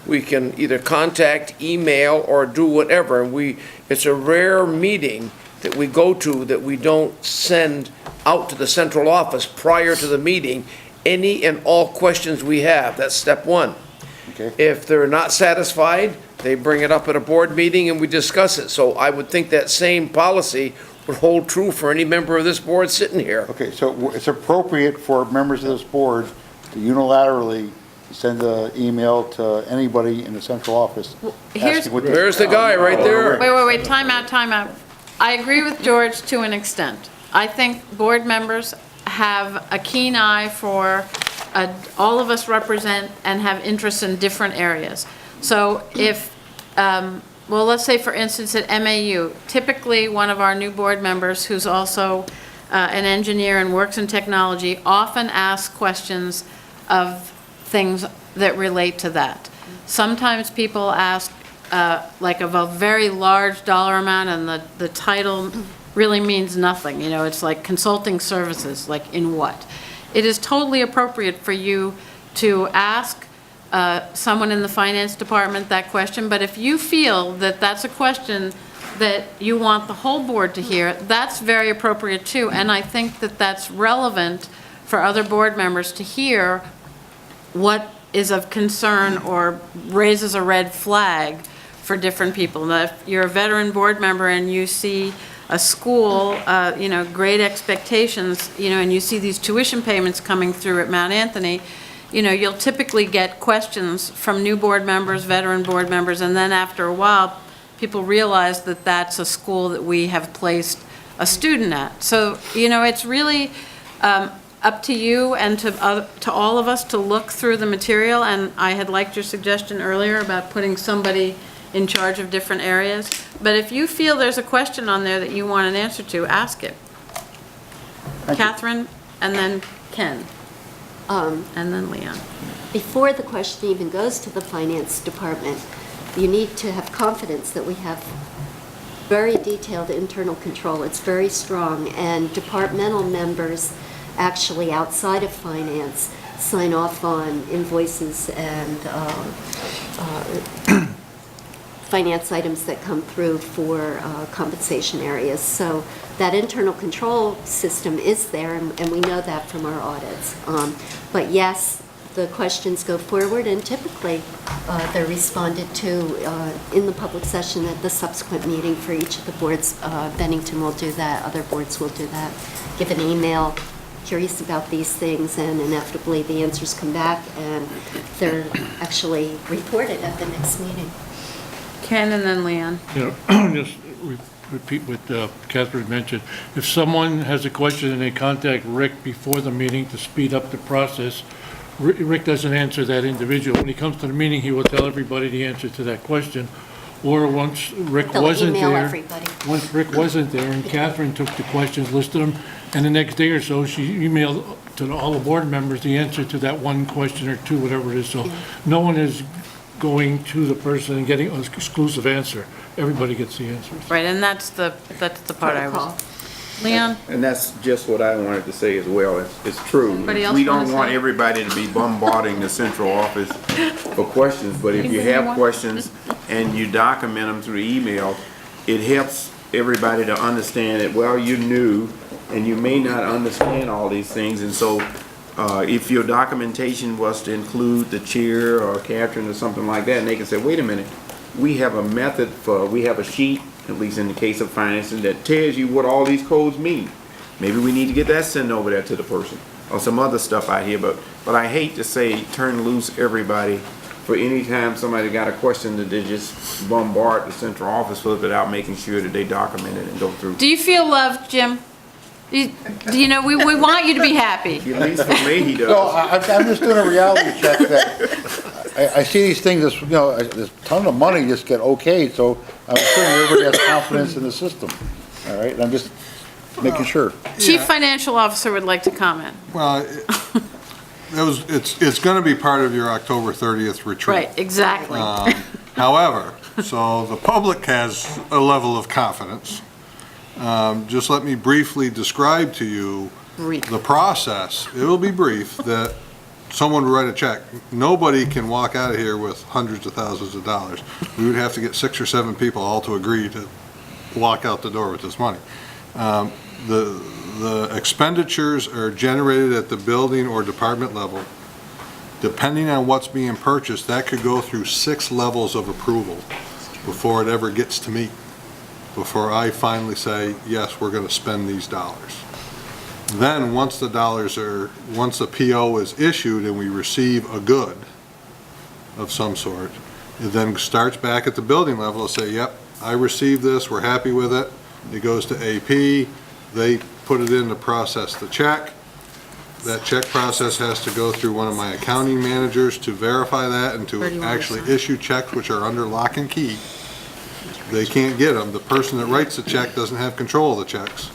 Speaker 4: We can either contact, email, or do whatever. It's a rare meeting that we go to that we don't send out to the central office prior to the meeting any and all questions we have. That's step one.
Speaker 11: Okay.
Speaker 4: If they're not satisfied, they bring it up at a board meeting and we discuss it. So I would think that same policy would hold true for any member of this board sitting here.
Speaker 11: okay, so it's appropriate for members of this board to unilaterally send an email to anybody in the central office.
Speaker 1: here's-
Speaker 11: asking what the-
Speaker 4: There's the guy right there.
Speaker 1: Wait, time out. I agree with George to an extent. I think board members have a keen eye for, all of us represent and have interests in different areas. So if, well, let's say for instance at MAU, typically one of our new board members who's also an engineer and works in technology, often asks questions of things that relate to that. Sometimes people ask, like of a very large dollar amount, and the title really means nothing. You know, it's like consulting services, like in what? It is totally appropriate for you to ask someone in the finance department that question, but if you feel that that's a question that you want the whole board to hear, that's very appropriate too, and I think that that's relevant for other board members to hear what is of concern or raises a red flag for different people. Now, if you're a veteran board member and you see a school, you know, great expectations, you know, and you see these tuition payments coming through at Mount Anthony, you know, you'll typically get questions from new board members, veteran board members, and then after a while, people realize that that's a school that we have placed a student at. So, you know, it's really up to you and to all of us to look through the material, and I had liked your suggestion earlier about putting somebody in charge of different areas. But if you feel there's a question on there that you want an answer to, ask it. Catherine, and then Ken, and then Leon.
Speaker 8: Before the question even goes to the finance department, you need to have confidence that we have very detailed internal control. It's very strong, and departmental members actually outside of finance sign off on invoices and finance items that come through for compensation areas. So that internal control system is there, and we know that from our audits. But yes, the questions go forward, and typically they're responded to in the public session at the subsequent meeting for each of the boards. Bennington will do that, other boards will do that. Give an email, curious about these things, and inevitably the answers come back, and they're actually reported at the next meeting.
Speaker 1: Ken and then Leon.
Speaker 7: You know, just repeat what Catherine mentioned. If someone has a question and they contact Rick before the meeting to speed up the process, Rick doesn't answer that individual. When he comes to the meeting, he will tell everybody the answer to that question. Or once Rick wasn't
Speaker 8: They'll email
Speaker 7: there,
Speaker 8: everybody.
Speaker 7: once Rick wasn't there and Catherine took the questions, listed them, and the next day or so, she emailed to all the board members the answer to that one question or two, whatever it is. So no one is going to the person and getting an exclusive answer. Everybody gets the answers.
Speaker 1: Right, and that's the part I was. Leon?
Speaker 6: And that's just what I wanted to say as well. It's true.
Speaker 1: Anybody else
Speaker 6: We don't
Speaker 1: wanna
Speaker 6: want
Speaker 1: say?
Speaker 6: everybody to be bombarding the central office for questions, but if you
Speaker 1: Anybody
Speaker 6: have
Speaker 1: want-
Speaker 6: questions and you document them through email, it helps everybody to understand that, well, you're new and you may not understand all these things, and so if your documentation was to include the chair or Catherine or something like that, and they can say, wait a minute, we have a method we have a sheet, at least in the case of financing, that tells you what all these codes mean. Maybe we need to get that sent over there to the person, or some other stuff out here, but I hate to say turn loose everybody for any time somebody got a question that they just bombard the central office with without making sure that they document it and go through.
Speaker 1: Do you feel loved, Jim? You know, we want you to be happy.
Speaker 6: At least for me, he does.
Speaker 11: No, I'm just doing a reality check that, I see these things, you know, there's a ton of money just get okayed, so I'm assuming everybody has confidence in the system, all right? And I'm just making sure.
Speaker 1: Chief Financial Officer would like to comment.
Speaker 5: Well, it's going to be part of your October 30th retreat.
Speaker 1: Right, exactly.
Speaker 5: However, so the public has a level of confidence. Just let me briefly describe to you the process. It will be brief, that someone would write a check. Nobody can walk out of here with hundreds of thousands of dollars. We would have to get 6 or 7 people all to agree to walk out the door with this money. The expenditures are generated at the building or department level. Depending on what's being purchased, that could go through 6 levels of approval before it ever gets to me, before I finally say, yes, we're going to spend these dollars. Then, once the PO is issued and we receive a good of some sort, it then starts back at the building level to say, yep, I received this, we're happy with it. It goes to AP, they put it in to process the check. That check process has to go through one of my accounting managers to verify that and to actually issue checks which are under lock and key. They can't get them. The person that writes the check doesn't have control of the checks.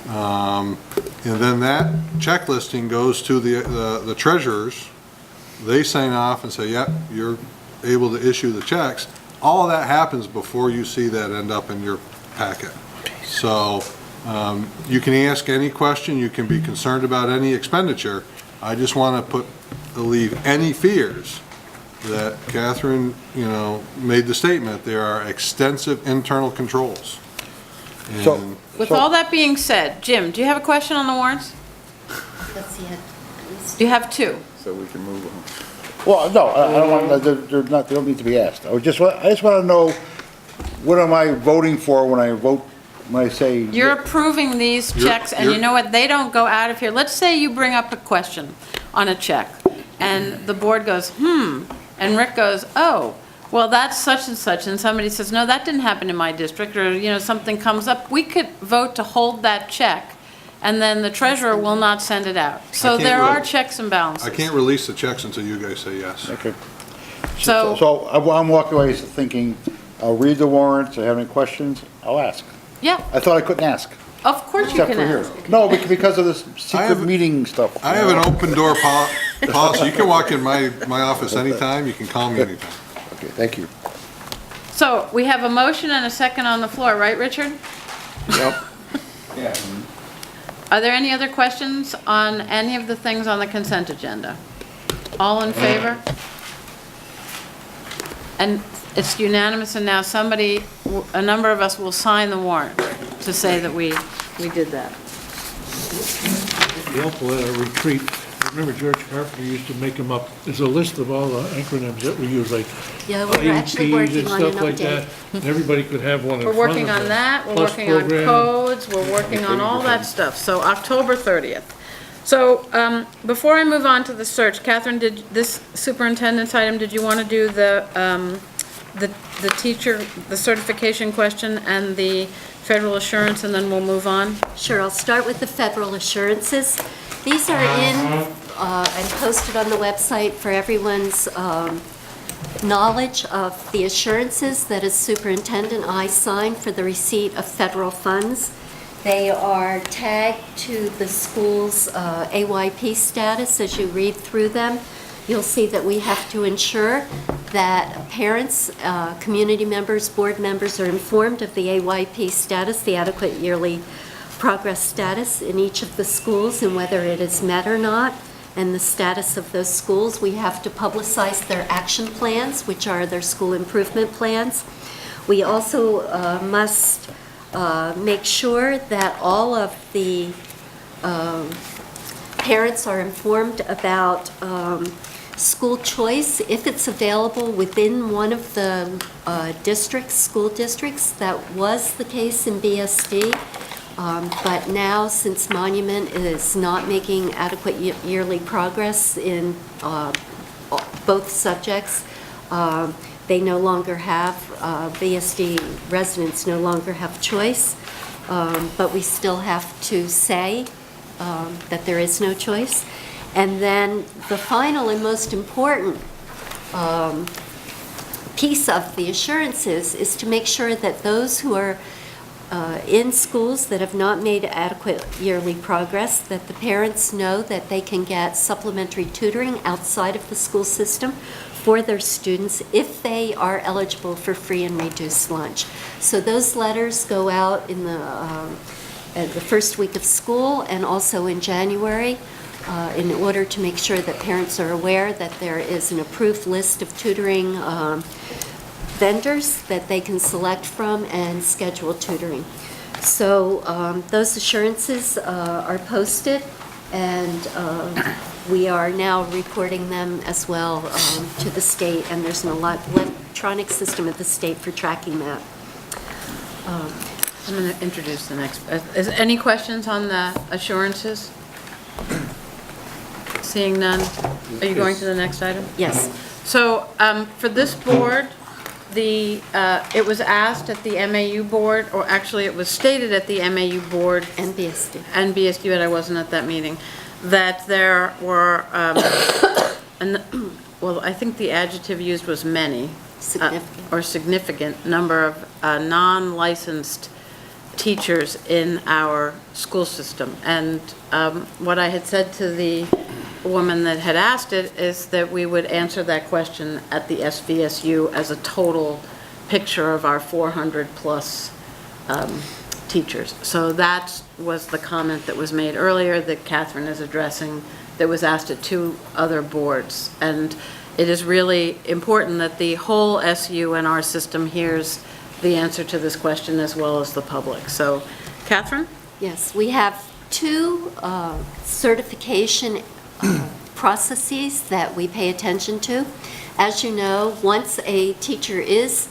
Speaker 5: And then that checklisting goes to the treasurers. They sign off and say, yep, you're able to issue the checks. All of that happens before you see that end up in your packet. So you can ask any question, you can be concerned about any expenditure. I just want to alleviate any fears that Catherine, made the statement, there are extensive internal controls.
Speaker 11: So-
Speaker 5: And
Speaker 1: With all that being said, Jim, do you have a question on the warrants?
Speaker 8: Let's see,
Speaker 1: Do you have two?
Speaker 6: So we can move on.
Speaker 11: Well, no, I don't want, they don't need to be asked. I just want to know, what am I voting for when I say?
Speaker 1: You're approving these checks, and you know what, they don't go out of here. Let's say you bring up a question on a check, and the board goes, and Rick goes, oh, well, that's such and such, and somebody says, no, that didn't happen in my district, or, something comes up, we could vote to hold that check, and then the treasurer will not send it out. So
Speaker 5: can't
Speaker 1: there
Speaker 5: really-
Speaker 1: are checks and balances.
Speaker 5: I can't release the checks until you guys say yes.
Speaker 11: Okay.
Speaker 1: So,
Speaker 11: So I'm walking away thinking, I'll read the warrants, if I have any questions, I'll ask.
Speaker 1: yeah,
Speaker 11: I thought I couldn't ask.
Speaker 1: of course you
Speaker 11: Except
Speaker 1: can
Speaker 11: for here.
Speaker 1: ask.
Speaker 11: No, because of this
Speaker 5: I
Speaker 11: secret
Speaker 5: have-
Speaker 11: meeting stuff.
Speaker 5: I have an open door policy. You can walk in my office anytime, you can call me anytime.
Speaker 11: Okay, thank you.
Speaker 1: So, we have a motion and a second on the floor, right, Richard?
Speaker 11: Yep.
Speaker 1: Are there any other questions on any of the things on the consent agenda? All in favor? And it's unanimous, and now a number of us will sign the warrant to say that we did that.
Speaker 7: It'd be helpful at a retreat. I remember George Carpenter used to make them up. There's a list of all the acronyms that we use, like
Speaker 8: Yeah, we're actually
Speaker 7: IEPs
Speaker 8: working
Speaker 7: and
Speaker 8: on an
Speaker 7: stuff like that.
Speaker 8: update.
Speaker 7: And everybody could have one in
Speaker 1: We're
Speaker 7: front of
Speaker 1: working on
Speaker 7: them.
Speaker 1: that, we're
Speaker 7: Plus
Speaker 1: working on
Speaker 7: program.
Speaker 1: codes, we're working on all that stuff, so October 30th. So, before I move on to the search, Catherine, did this superintendent's item, did you want to do the teacher, the certification question and the federal assurance, and then we'll move on?
Speaker 8: Sure, I'll start with the federal assurances. These are in and posted on the website for everyone's knowledge of the assurances that as superintendent I sign for the receipt of federal funds. They are tagged to the school's AYP status. As you read through them, you'll see that we have to ensure that parents, community members, board members are informed of the AYP status, the adequate yearly progress status in each of the schools, and whether it is met or not, and the status of those schools. We have to publicize their action plans, which are their school improvement plans. We also must make sure that all of the parents are informed about school choice, if it's available within one of the districts, school districts. That was the case in BSD. But now, since Monument is not making adequate yearly progress in both subjects, they no longer have, BSD residents no longer have choice, but we still have to say that there is no choice. And then the final and most important piece of the assurances is to make sure that those who are in schools that have not made adequate yearly progress, that the parents know that they can get supplementary tutoring outside of the school system for their students if they are eligible for free and reduced lunch. So those letters go out in the first week of school and also in January in order to make sure that parents are aware that there is an approved list of tutoring vendors that they can select from and schedule tutoring. So those assurances are posted, and we are now reporting them as well to the state, and there's an electronic system at the state for tracking that.
Speaker 1: I'm going to introduce the next, is any questions on the assurances? Seeing none, are you going to the next item?
Speaker 8: Yes.
Speaker 1: So, for this board, it was asked at the MAU board, or actually it was stated at the MAU board.
Speaker 8: And BSD.
Speaker 1: And BSD, but I wasn't at that meeting, that there were, well, I think the adjective used was many.
Speaker 8: Significant.
Speaker 1: Or significant number of non-licensed teachers in our school system. And what I had said to the woman that had asked it is that we would answer that question at the SVSU as a total picture of our 400-plus teachers. So that was the comment that was made earlier that Catherine is addressing, that was asked at 2 other boards. And it is really important that the whole SU and our system hears the answer to this question as well as the public. So, Catherine?
Speaker 8: Yes, we have 2 certification processes that we pay attention to. As you know, once a teacher is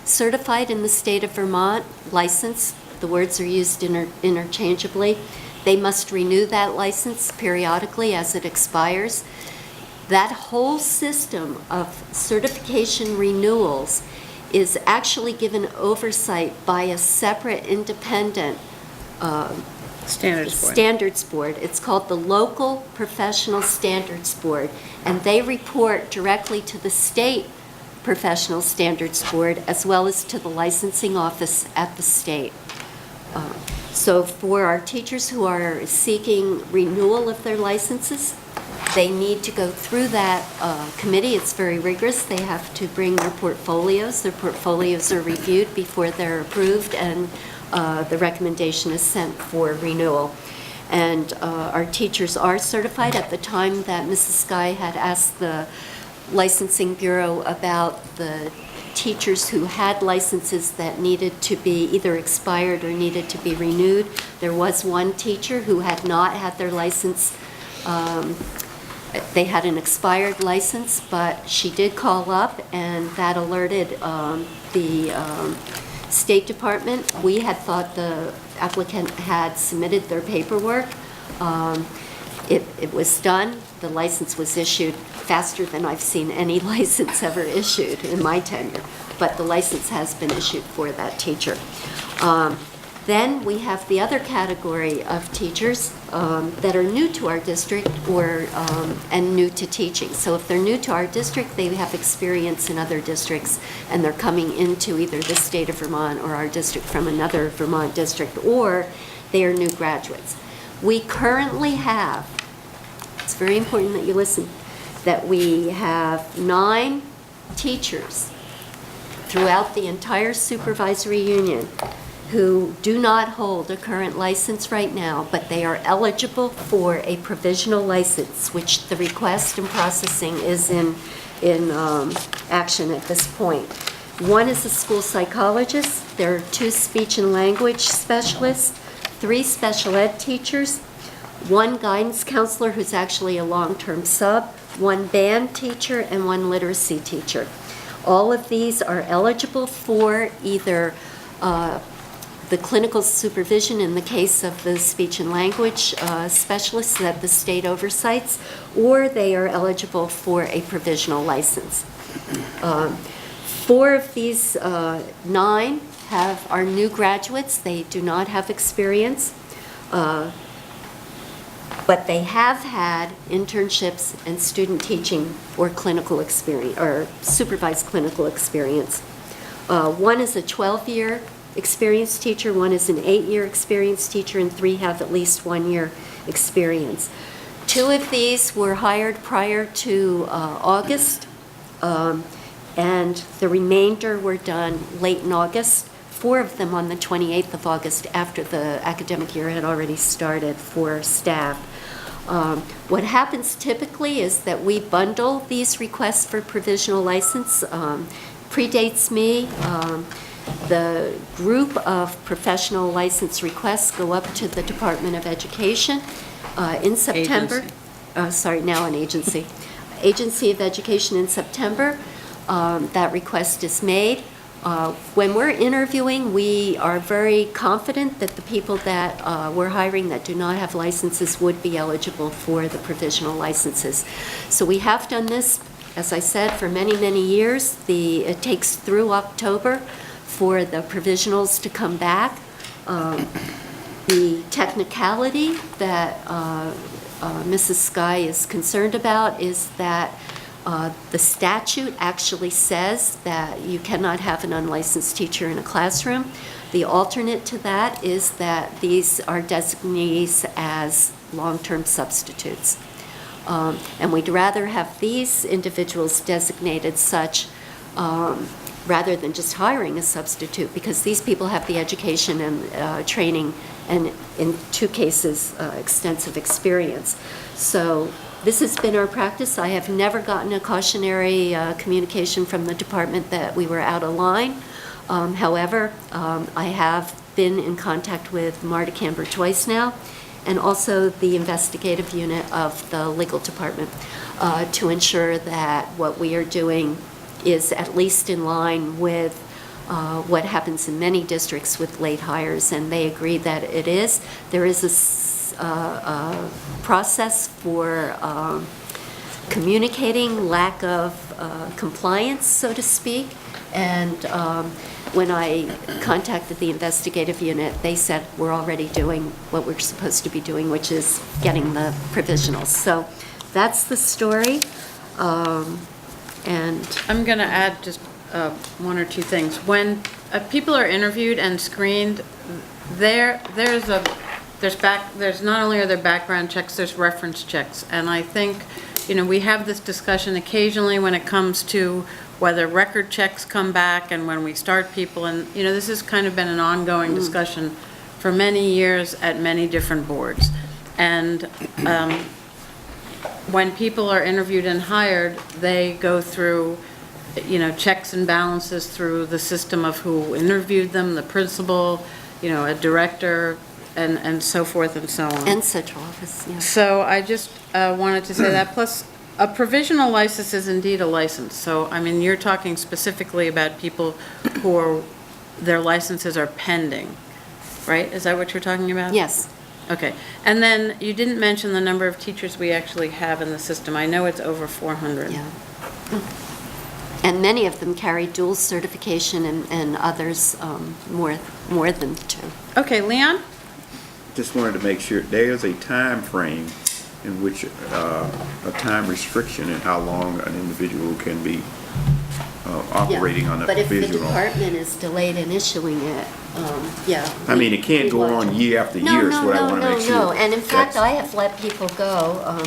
Speaker 8: certified in the state of Vermont, licensed, the words are used interchangeably, they must renew that license periodically as it expires. That whole system of certification renewals is actually given oversight by a separate independent Standards Board. It's called the Local Professional Standards Board, and they report directly to the State Professional Standards Board as well as to the licensing office at the state. So for our teachers who are seeking renewal of their licenses, they need to go through that committee. It's very rigorous. They have to bring their portfolios. Their portfolios are reviewed before they're approved, and the recommendation is sent for renewal. And our teachers are certified. At the time that Mrs. Sky had asked the Licensing Bureau about the teachers who had licenses that needed to be either expired or needed to be renewed, there was one teacher who had not had their license. They had an expired license, but she did call up, and that alerted the State Department. We had thought the applicant had submitted their paperwork. It was done. The license was issued faster than I've seen any license ever issued in my tenure, but the license has been issued for that teacher. Then we have the other category of teachers that are new to our district and new to teaching. So if they're new to our district, they have experience in other districts, and they're coming into either the state of Vermont or our district from another Vermont district, or they are new graduates. We currently have, it's very important that you listen, that we have 9 teachers throughout the entire supervisory union who do not hold a current license right now, but they are eligible for a provisional license, which the request and processing is in action at this point. One is a school psychologist. There are 2 speech and language specialists, 3 special ed teachers, 1 guidance counselor who's actually a long-term sub, 1 band teacher, and 1 literacy teacher. All of these are eligible for either the clinical supervision in the case of the speech and language specialists that the state oversights, or they are eligible for a provisional license. 4 of these 9 are new graduates. They do not have experience, but they have had internships and student teaching or clinical experience, or supervised clinical experience. 1 is a 12-year experienced teacher, 1 is an 8-year experienced teacher, and 3 have at least 1 year experience. 2 of these were hired prior to August, and the remainder were done late in August. 4 of them on the 28th of August after the academic year had already started for staff. What happens typically is that we bundle these requests for provisional license. Predates me. The group of professional license requests go up to the Department of Education in September. Now an agency. Agency of Education in September. That request is made. When we're interviewing, we are very confident that the people that we're hiring that do not have licenses would be eligible for the provisional licenses. So we have done this, as I said, for many, many years. It takes through October for the provisionals to come back. The technicality that Mrs. Sky is concerned about is that the statute actually says that you cannot have an unlicensed teacher in a classroom. The alternate to that is that these are designees as long-term substitutes. And we'd rather have these individuals designated such rather than just hiring a substitute, because these people have the education and training and, in 2 cases, extensive experience. So this has been our practice. I have never gotten a cautionary communication from the department that we were out of line. However, I have been in contact with Marta Camber twice now, and also the investigative unit of the legal department, to ensure that what we are doing is at least in line with what happens in many districts with late hires, and they agree that it is. There is a process for communicating lack of compliance, so to speak, and when I contacted the investigative unit, they said we're already doing what we're supposed to be doing, which is getting the provisionals. So that's the story. And
Speaker 1: I'm going to add just 1 or 2 things. When people are interviewed and screened, there's not only are there background checks, there's reference checks. And I think, we have this discussion occasionally when it comes to whether record checks come back and when we start people. And, this has kind of been an ongoing discussion for many years at many different boards. And when people are interviewed and hired, they go through, checks and balances through the system of who interviewed them, the principal, a director, and so forth and so on.
Speaker 8: and central office, yeah.
Speaker 1: So I just wanted to say that. Plus, a provisional license is indeed a license. So, you're talking specifically about people their licenses are pending, right? Is that what you're talking about?
Speaker 8: Yes.
Speaker 1: Okay. And then you didn't mention the number of teachers we actually have in the system. I know it's over 400.
Speaker 8: Yeah. And many of them carry dual certification and others more than 2.
Speaker 1: Okay, Leon?
Speaker 6: Just wanted to make sure, there's a time frame in which, a time restriction in how long an individual can be operating on a
Speaker 8: But if the
Speaker 6: provisional.
Speaker 8: department is delayed in issuing it, yeah.
Speaker 6: It can't go on year after year, is what I want to make sure.
Speaker 8: No, and in fact,
Speaker 6: That's-
Speaker 8: I have let people go,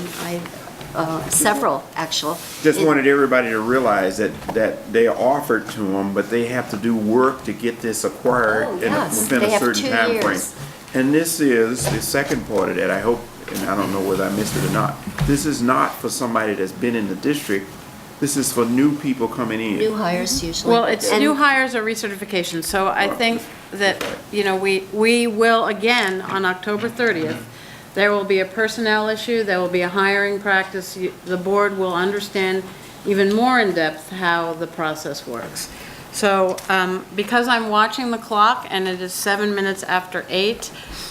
Speaker 8: several, actual.
Speaker 6: Just wanted everybody to realize that they are offered to them, but they have to do work to get this acquired
Speaker 8: Oh, yes.
Speaker 6: within
Speaker 8: They
Speaker 6: a
Speaker 8: have
Speaker 6: certain
Speaker 8: 2
Speaker 6: time frame.
Speaker 8: years.
Speaker 6: And this is the second part of that, I hope, and I don't know whether I missed it or not. This is not for somebody that's been in the district. This is for new people coming in.
Speaker 8: New hires usually.
Speaker 1: Well, it's
Speaker 8: And-
Speaker 1: new hires or recertification. So I think that, we will, again, on October 30th, there will be a personnel issue, there will be a hiring practice. The board will understand even more in depth how the process works. So because I'm watching the clock and it is 7 minutes after 8,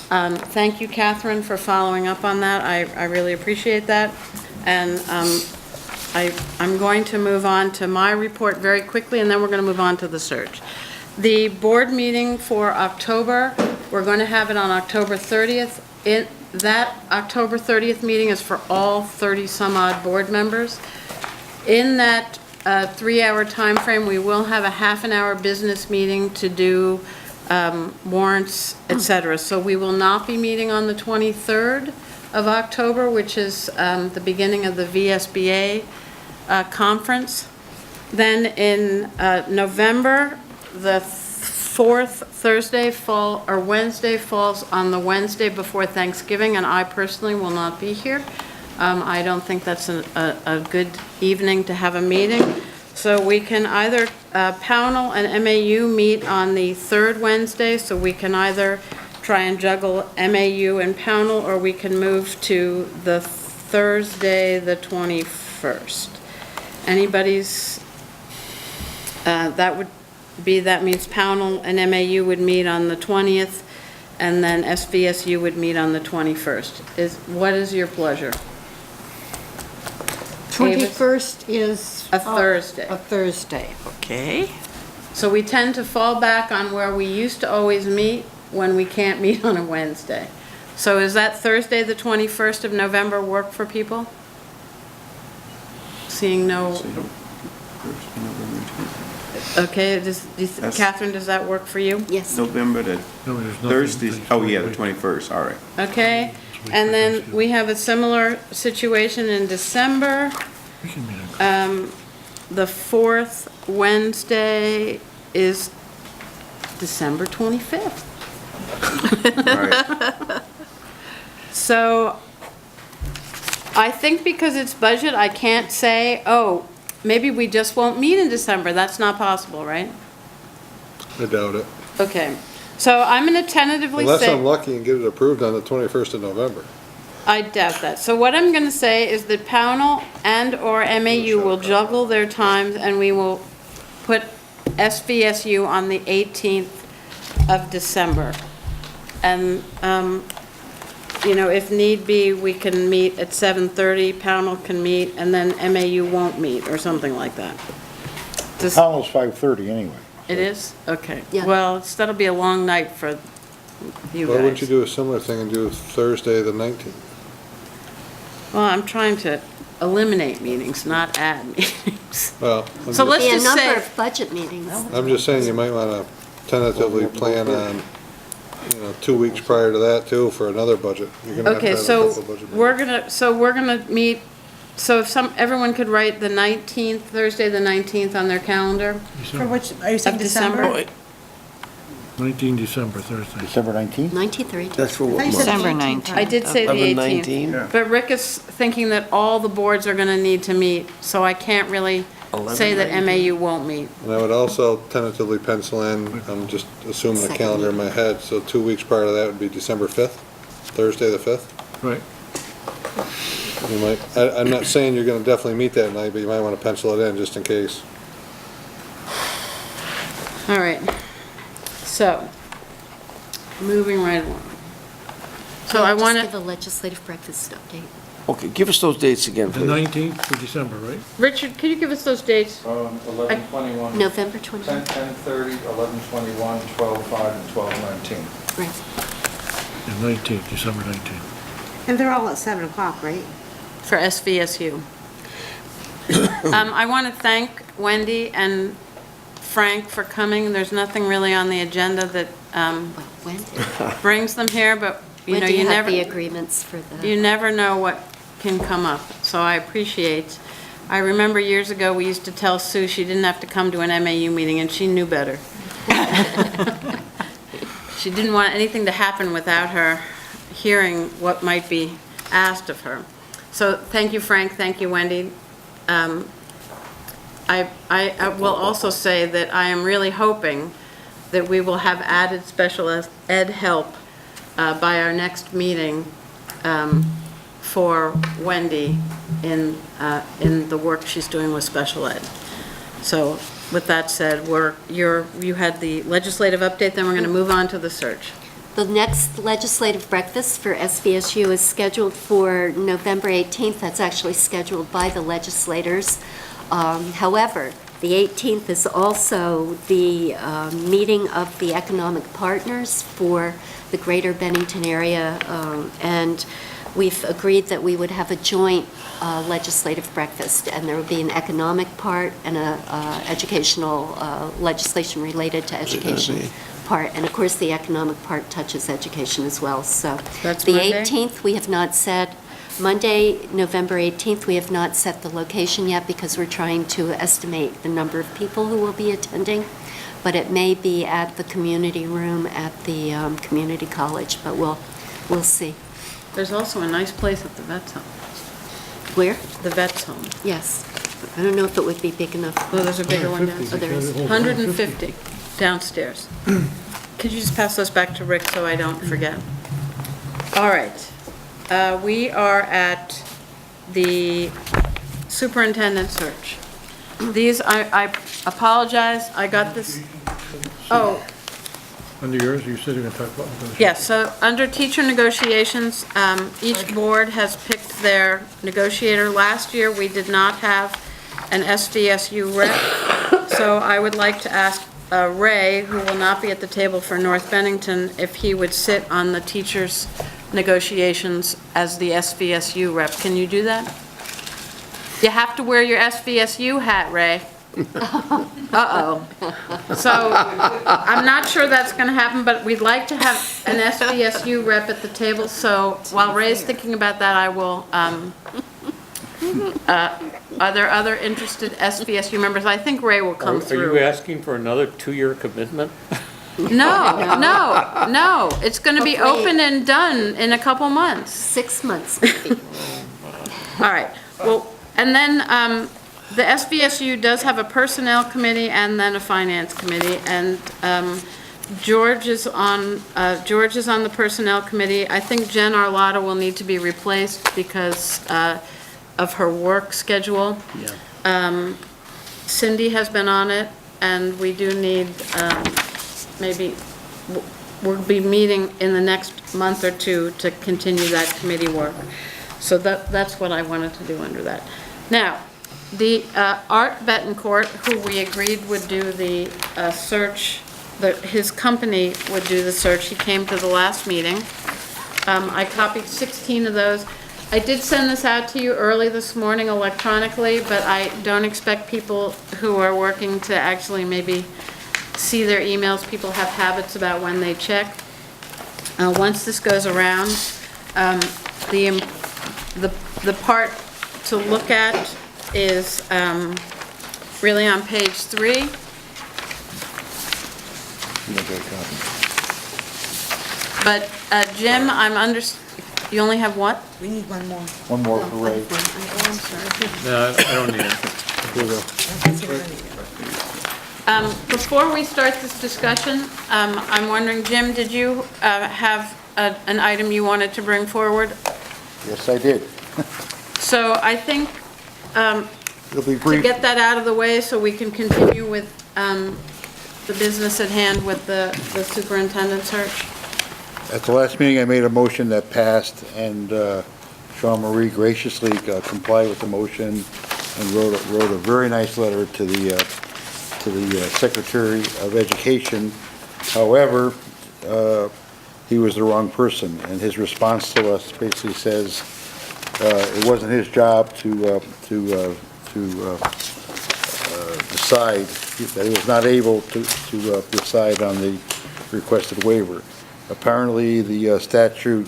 Speaker 1: thank you, Catherine, for following up on that. I really appreciate that. And I'm going to move on to my report very quickly, and then we're going to move on to the search. The board meeting for October, we're going to have it on October 30th. That October 30th meeting is for all 30-some-odd board members. In that 3-hour time frame, we will have a half-an-hour business meeting to do warrants, et cetera. So we will not be meeting on the 23rd of October, which is the beginning of the VSBA conference. Then in November, the 4th Wednesday falls on the Wednesday before Thanksgiving, and I personally will not be here. I don't think that's a good evening to have a meeting. So we can either, Pownell and MAU meet on the 3rd Wednesday, so we can either try and juggle MAU and Pownell, or we can move to the Thursday, the 21st. Anybody's, that means Pownell and MAU would meet on the 20th, and then SVSU would meet on the 21st. What is your pleasure?
Speaker 10: 21st is...
Speaker 1: A Thursday.
Speaker 10: A Thursday, okay.
Speaker 1: So we tend to fall back on where we used to always meet when we can't meet on a Wednesday. So is that Thursday, the 21st of November, work for people? Seeing no, Okay,
Speaker 6: That's-
Speaker 1: Catherine, does that work for you?
Speaker 8: Yes.
Speaker 6: November the
Speaker 7: No, there's nothing.
Speaker 6: Thursday, oh yeah, the 21st, all right.
Speaker 1: Okay, and then we have a similar situation in December.
Speaker 7: We can meet on-
Speaker 1: The fourth Wednesday is December 25th.
Speaker 6: All right.
Speaker 1: So I think because it's budget, I can't say, oh, maybe we just won't meet in December. That's not possible, right?
Speaker 5: I doubt it.
Speaker 1: Okay, so I'm going to tentatively
Speaker 5: Unless
Speaker 1: say.
Speaker 5: I'm lucky and get it approved on the 21st of November.
Speaker 1: I doubt that. So what I'm going to say is that Pownell and/or MAU will juggle their times, and we will put SVSU on the 18th of December. And, you know, if need be, we can meet at 7:30, Pownell can meet, and then MAU won't meet, or something like that. Does-
Speaker 11: Powell's 5:30 anyway.
Speaker 1: It is? Okay.
Speaker 8: Yeah.
Speaker 1: Well, that'll be a long night for you
Speaker 5: Why wouldn't you
Speaker 1: guys.
Speaker 5: do a similar thing and do Thursday, the 19th?
Speaker 1: Well, I'm trying to eliminate meetings, not add meetings.
Speaker 5: Well, I'm
Speaker 1: So
Speaker 5: just-
Speaker 1: let's
Speaker 8: Be a
Speaker 1: just
Speaker 8: number
Speaker 1: say,
Speaker 8: of budget meetings.
Speaker 5: I'm just saying you might want to tentatively plan on, 2 weeks prior to that too for another budget. You're gonna have to
Speaker 1: okay,
Speaker 5: have a
Speaker 1: so
Speaker 5: couple budget
Speaker 1: we're
Speaker 5: meetings.
Speaker 1: gonna meet, so if everyone could write the 19th, Thursday the 19th on their calendar
Speaker 3: For which, are you saying
Speaker 1: of December?
Speaker 3: December?
Speaker 7: 19 December, Thursday.
Speaker 11: December 19th?
Speaker 8: 93.
Speaker 4: That's for what
Speaker 3: I thought you
Speaker 4: month?
Speaker 3: said
Speaker 10: December
Speaker 3: 18th.
Speaker 10: 19th.
Speaker 1: I did say the 18th.
Speaker 4: 11/19?
Speaker 1: But Rick is thinking that all the boards are gonna need to meet, so I can't really say that
Speaker 4: 11/19.
Speaker 1: MAU won't meet.
Speaker 5: And I would also tentatively pencil in, I'm just assuming the
Speaker 8: Second
Speaker 5: calendar in my
Speaker 8: meeting.
Speaker 5: head, so 2 weeks prior to that would be December 5th, Thursday the 5th.
Speaker 7: Right.
Speaker 5: You might, I'm not saying you're gonna definitely meet that night, but you might want to pencil it in just in case.
Speaker 1: All right, so, moving right along. So I
Speaker 8: Just
Speaker 1: wanna,
Speaker 8: give a legislative breakfast update.
Speaker 4: Okay, give us those dates again,
Speaker 7: The
Speaker 4: please.
Speaker 7: 19th for December, right?
Speaker 1: Richard, could you give us those dates?
Speaker 12: 11:21,
Speaker 8: November 20.
Speaker 12: 10:30, 11:21, 12:05, and 12:19.
Speaker 8: Right.
Speaker 7: The 19th, December 19th.
Speaker 13: And they're all at 7 o'clock, right?
Speaker 1: For SVSU. I want to thank Wendy and Frank for coming. There's nothing really on the agenda that
Speaker 8: Well, when
Speaker 1: brings them here, but, you know,
Speaker 8: do
Speaker 1: you
Speaker 8: you have the
Speaker 1: never,
Speaker 8: agreements for the?
Speaker 1: you never know what can come up, so I appreciate. I remember years ago, we used to tell Sue she didn't have to come to an MAU meeting, and she knew better. She didn't want anything to happen without her hearing what might be asked of her. So thank you, Frank, thank you, Wendy. I will also say that I am really hoping that we will have added special ed help by our next meeting for Wendy in the work she's doing with special ed. So with that said, you had the legislative update, then we're going to move on to the search.
Speaker 8: The next legislative breakfast for SVSU is scheduled for November 18th. That's actually scheduled by the legislators. However, the 18th is also the meeting of the economic partners for the greater Bennington area, and we've agreed that we would have a joint legislative breakfast, and there would be an economic part and a educational legislation related to education part, and of course, the economic part touches education as well, so.
Speaker 1: That's
Speaker 8: The
Speaker 1: Monday?
Speaker 8: 18th, we have not set, Monday, November 18th, we have not set the location yet because we're trying to estimate the number of people who will be attending, but it may be at the community room at the community college, but we'll see.
Speaker 1: There's also a nice place at the Vets Home,
Speaker 8: Where?
Speaker 1: the Vets Home.
Speaker 8: Yes. I don't know if it would be big enough.
Speaker 1: Oh, there's a bigger one
Speaker 7: 150,
Speaker 1: downstairs.
Speaker 8: there is.
Speaker 1: 150 downstairs. Could you just pass those back to Rick so I don't forget? All right. We are at the superintendent search. These, I apologize, I got this, oh,
Speaker 7: Under yours, you said you were going to talk about negotiations.
Speaker 1: yes, so under teacher negotiations, each board has picked their negotiator. Last year, we did not have an SVSU rep, so I would like to ask Ray, who will not be at the table for North Bennington, if he would sit on the teachers' negotiations as the SVSU rep. Can you do that? You have to wear your SVSU hat, Ray. Uh-oh. So, I'm not sure that's gonna happen, but we'd like to have an SVSU rep at the table, so while Ray's thinking about that, I will, are there other interested SVSU members? I think Ray will come
Speaker 9: Are you
Speaker 1: through.
Speaker 9: asking for another 2-year commitment?
Speaker 1: No, it's gonna be
Speaker 8: Hopefully-
Speaker 1: open and done in a couple months.
Speaker 8: 6 months maybe.
Speaker 1: All right, well, and then, the SVSU does have a personnel committee and then a finance committee, and, George is on the personnel committee. I think Jen Arlotta will need to be replaced because, of her work schedule.
Speaker 7: Yeah.
Speaker 1: Cindy has been on it, and we do need, maybe, we'll be meeting in the next month or two to continue that committee work. So that's what I wanted to do under that. Now, the Art Betancourt, who we agreed would do the search, his company would do the search, he came to the last meeting. I copied 16 of those. I did send this out to you early this morning electronically, but I don't expect people who are working to actually maybe see their emails. People have habits about when they check. Once this goes around, the part to look at is really on page 3. But Jim, you only have what?
Speaker 13: We need one more.
Speaker 11: One more for Ray.
Speaker 1: Oh, I'm sorry.
Speaker 9: No, I don't need it.
Speaker 1: Before we start this discussion, I'm wondering, Jim, did you have an item you wanted to bring forward?
Speaker 11: Yes, I did.
Speaker 1: So I think
Speaker 11: It'll be
Speaker 1: to
Speaker 11: brief.
Speaker 1: get that out of the way so we can continue with the business at hand with the superintendent search.
Speaker 11: At the last meeting, I made a motion that passed, and Sean Marie graciously complied with the motion and wrote a very nice letter to the Secretary of Education. However, he was the wrong person, and his response to us basically says it wasn't his job to decide, that he was not able to decide on the requested waiver. Apparently, the statute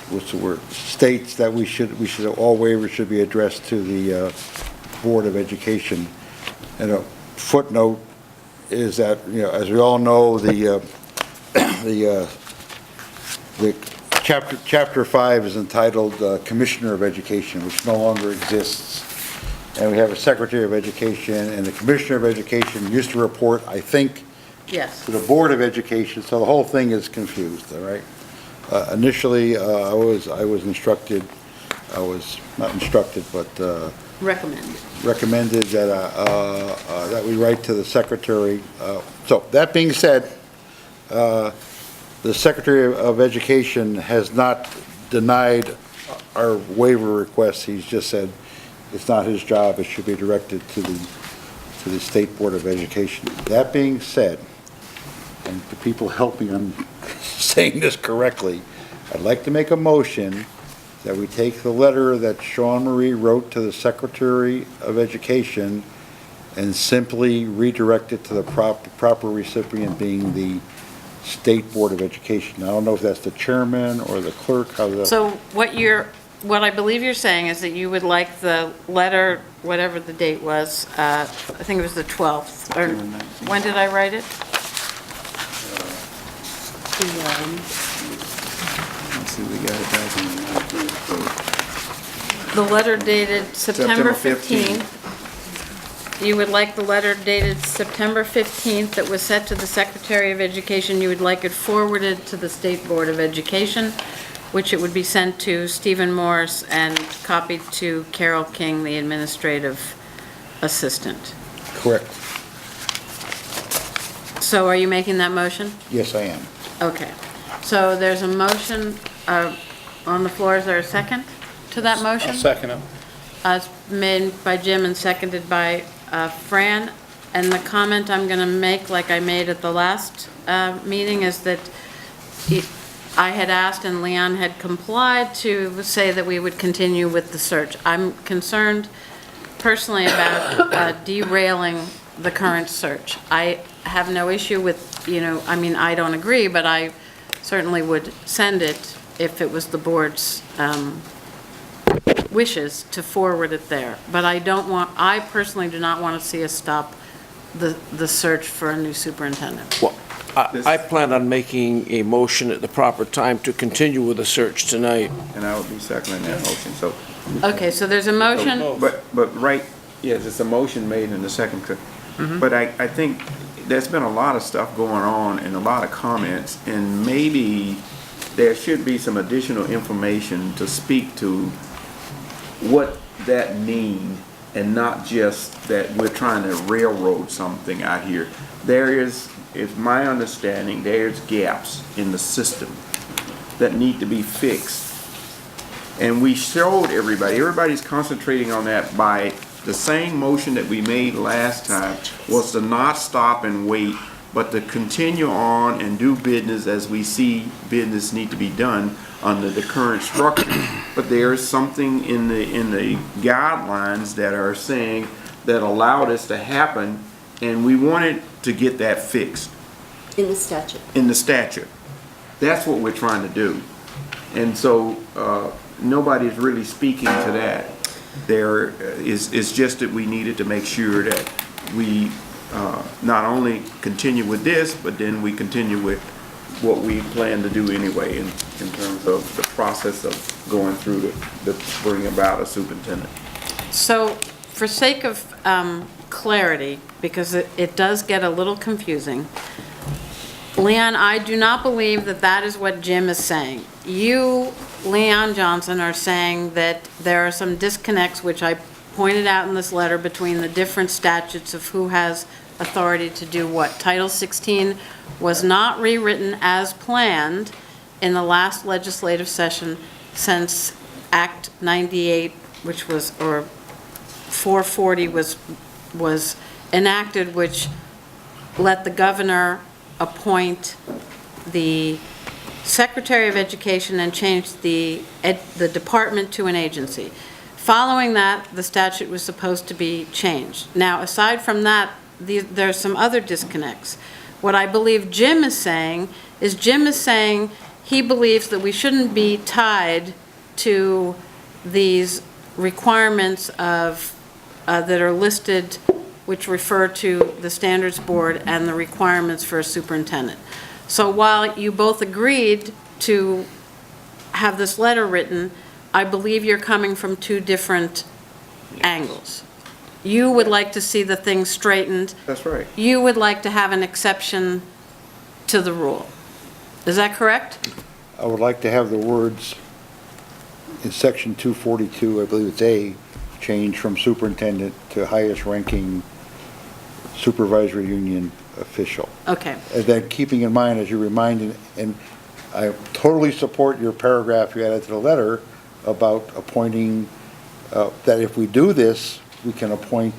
Speaker 11: what's the word, states that all waivers should be addressed to the Board of Education. And a footnote is that, as we all know, the Chapter 5 is entitled Commissioner of Education, which no longer exists. And we have a Secretary of Education, and the Commissioner of Education used to report, I think,
Speaker 1: Yes.
Speaker 11: to the Board of Education, so the whole thing is confused, all right? Initially, I was instructed, not instructed, but recommended that we write to the Secretary. So, that being said, the Secretary of Education has not denied our waiver request. He's just said it's not his job, it should be directed to the State Board of Education. That being said, and the people helping on saying this correctly, I'd like to make a motion that we take the letter that Sean Marie wrote to the Secretary of Education and simply redirect it to the proper recipient, being the State Board of Education. I don't know if that's the chairman or the clerk, how that...
Speaker 1: So what I believe you're saying is that you would like the letter, whatever the date was, I think it was the 12th, or when did I write it?
Speaker 12: Let's see, we got it back in
Speaker 1: The letter dated September 15th. You would like the letter dated September 15th that was sent to the Secretary of Education. You would like it forwarded to the State Board of Education, which it would be sent to Stephen Morris and copied to Carol King, the administrative assistant.
Speaker 11: Correct.
Speaker 1: So are you making that motion?
Speaker 11: Yes, I am.
Speaker 1: Okay. So there's a motion on the floor. Is there a second to that motion?
Speaker 9: I'll second it.
Speaker 1: It's made by Jim and seconded by Fran. And the comment I'm going to make, like I made at the last meeting, is that I had asked and Leon had complied to say that we would continue with the search. I'm concerned personally about derailing the current search. I have no issue with, I mean, I don't agree, but I certainly would send it if it was the board's wishes to forward it there. But I personally do not want to see us stop the search for a new superintendent.
Speaker 4: Well, I plan on making a motion at the proper time to continue with the search tonight.
Speaker 6: And I would be seconding that motion, so.
Speaker 1: Okay, so there's a motion.
Speaker 6: Yes, it's a motion made in the second. But I think there's been a lot of stuff going on and a lot of comments, and maybe there should be some additional information to speak to what that means, and not just that we're trying to railroad something out here. It's my understanding, there's gaps in the system that need to be fixed. And we showed everybody's concentrating on that by the same motion that we made last time was to not stop and wait, but to continue on and do business as we see business need to be done under the current structure. But there is something in the guidelines that are saying that allow this to happen, and we wanted to get that fixed.
Speaker 8: In the statute.
Speaker 6: In the statute. That's what we're trying to do. And so nobody's really speaking to that. It's just that we needed to make sure that we not only continue with this, but then we continue with what we plan to do anyway in terms of the process of going through the bring about a superintendent.
Speaker 1: So for sake of clarity, because it does get a little confusing, Leon, I do not believe that that is what Jim is saying. You, Leon Johnson, are saying that there are some disconnects, which I pointed out in this letter, between the different statutes of who has authority to do what. Title 16 was not rewritten as planned in the last legislative session since Act 98, which was, or 440 was enacted, which let the governor appoint the Secretary of Education and change the department to an agency. Following that, the statute was supposed to be changed. Now, aside from that, there's some other disconnects. What I believe Jim is saying he believes that we shouldn't be tied to these requirements of that are listed, which refer to the Standards Board and the requirements for a superintendent. So while you both agreed to have this letter written, I believe you're coming from two different angles. You would like to see the thing straightened.
Speaker 6: That's right.
Speaker 1: You would like to have an exception to the rule. Is that correct?
Speaker 11: I would like to have the words in section 242, I believe it's A, change from superintendent to highest ranking supervisory union official.
Speaker 1: Okay.
Speaker 11: And then keeping in mind, as you reminded, and I totally support your paragraph you added to the letter about appointing, that if we do this, we can appoint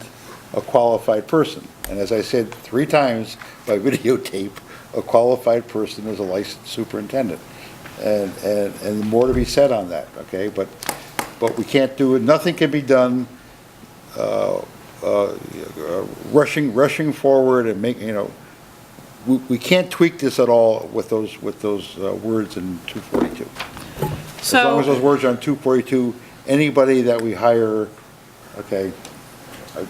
Speaker 11: a qualified person. And as I said 3 times by videotape, a qualified person is a licensed superintendent. And more to be said on that, okay? But we can't do it, nothing can be done rushing forward and we can't tweak this at all with those words in 242. As long as those words are on 242, anybody that we hire, okay.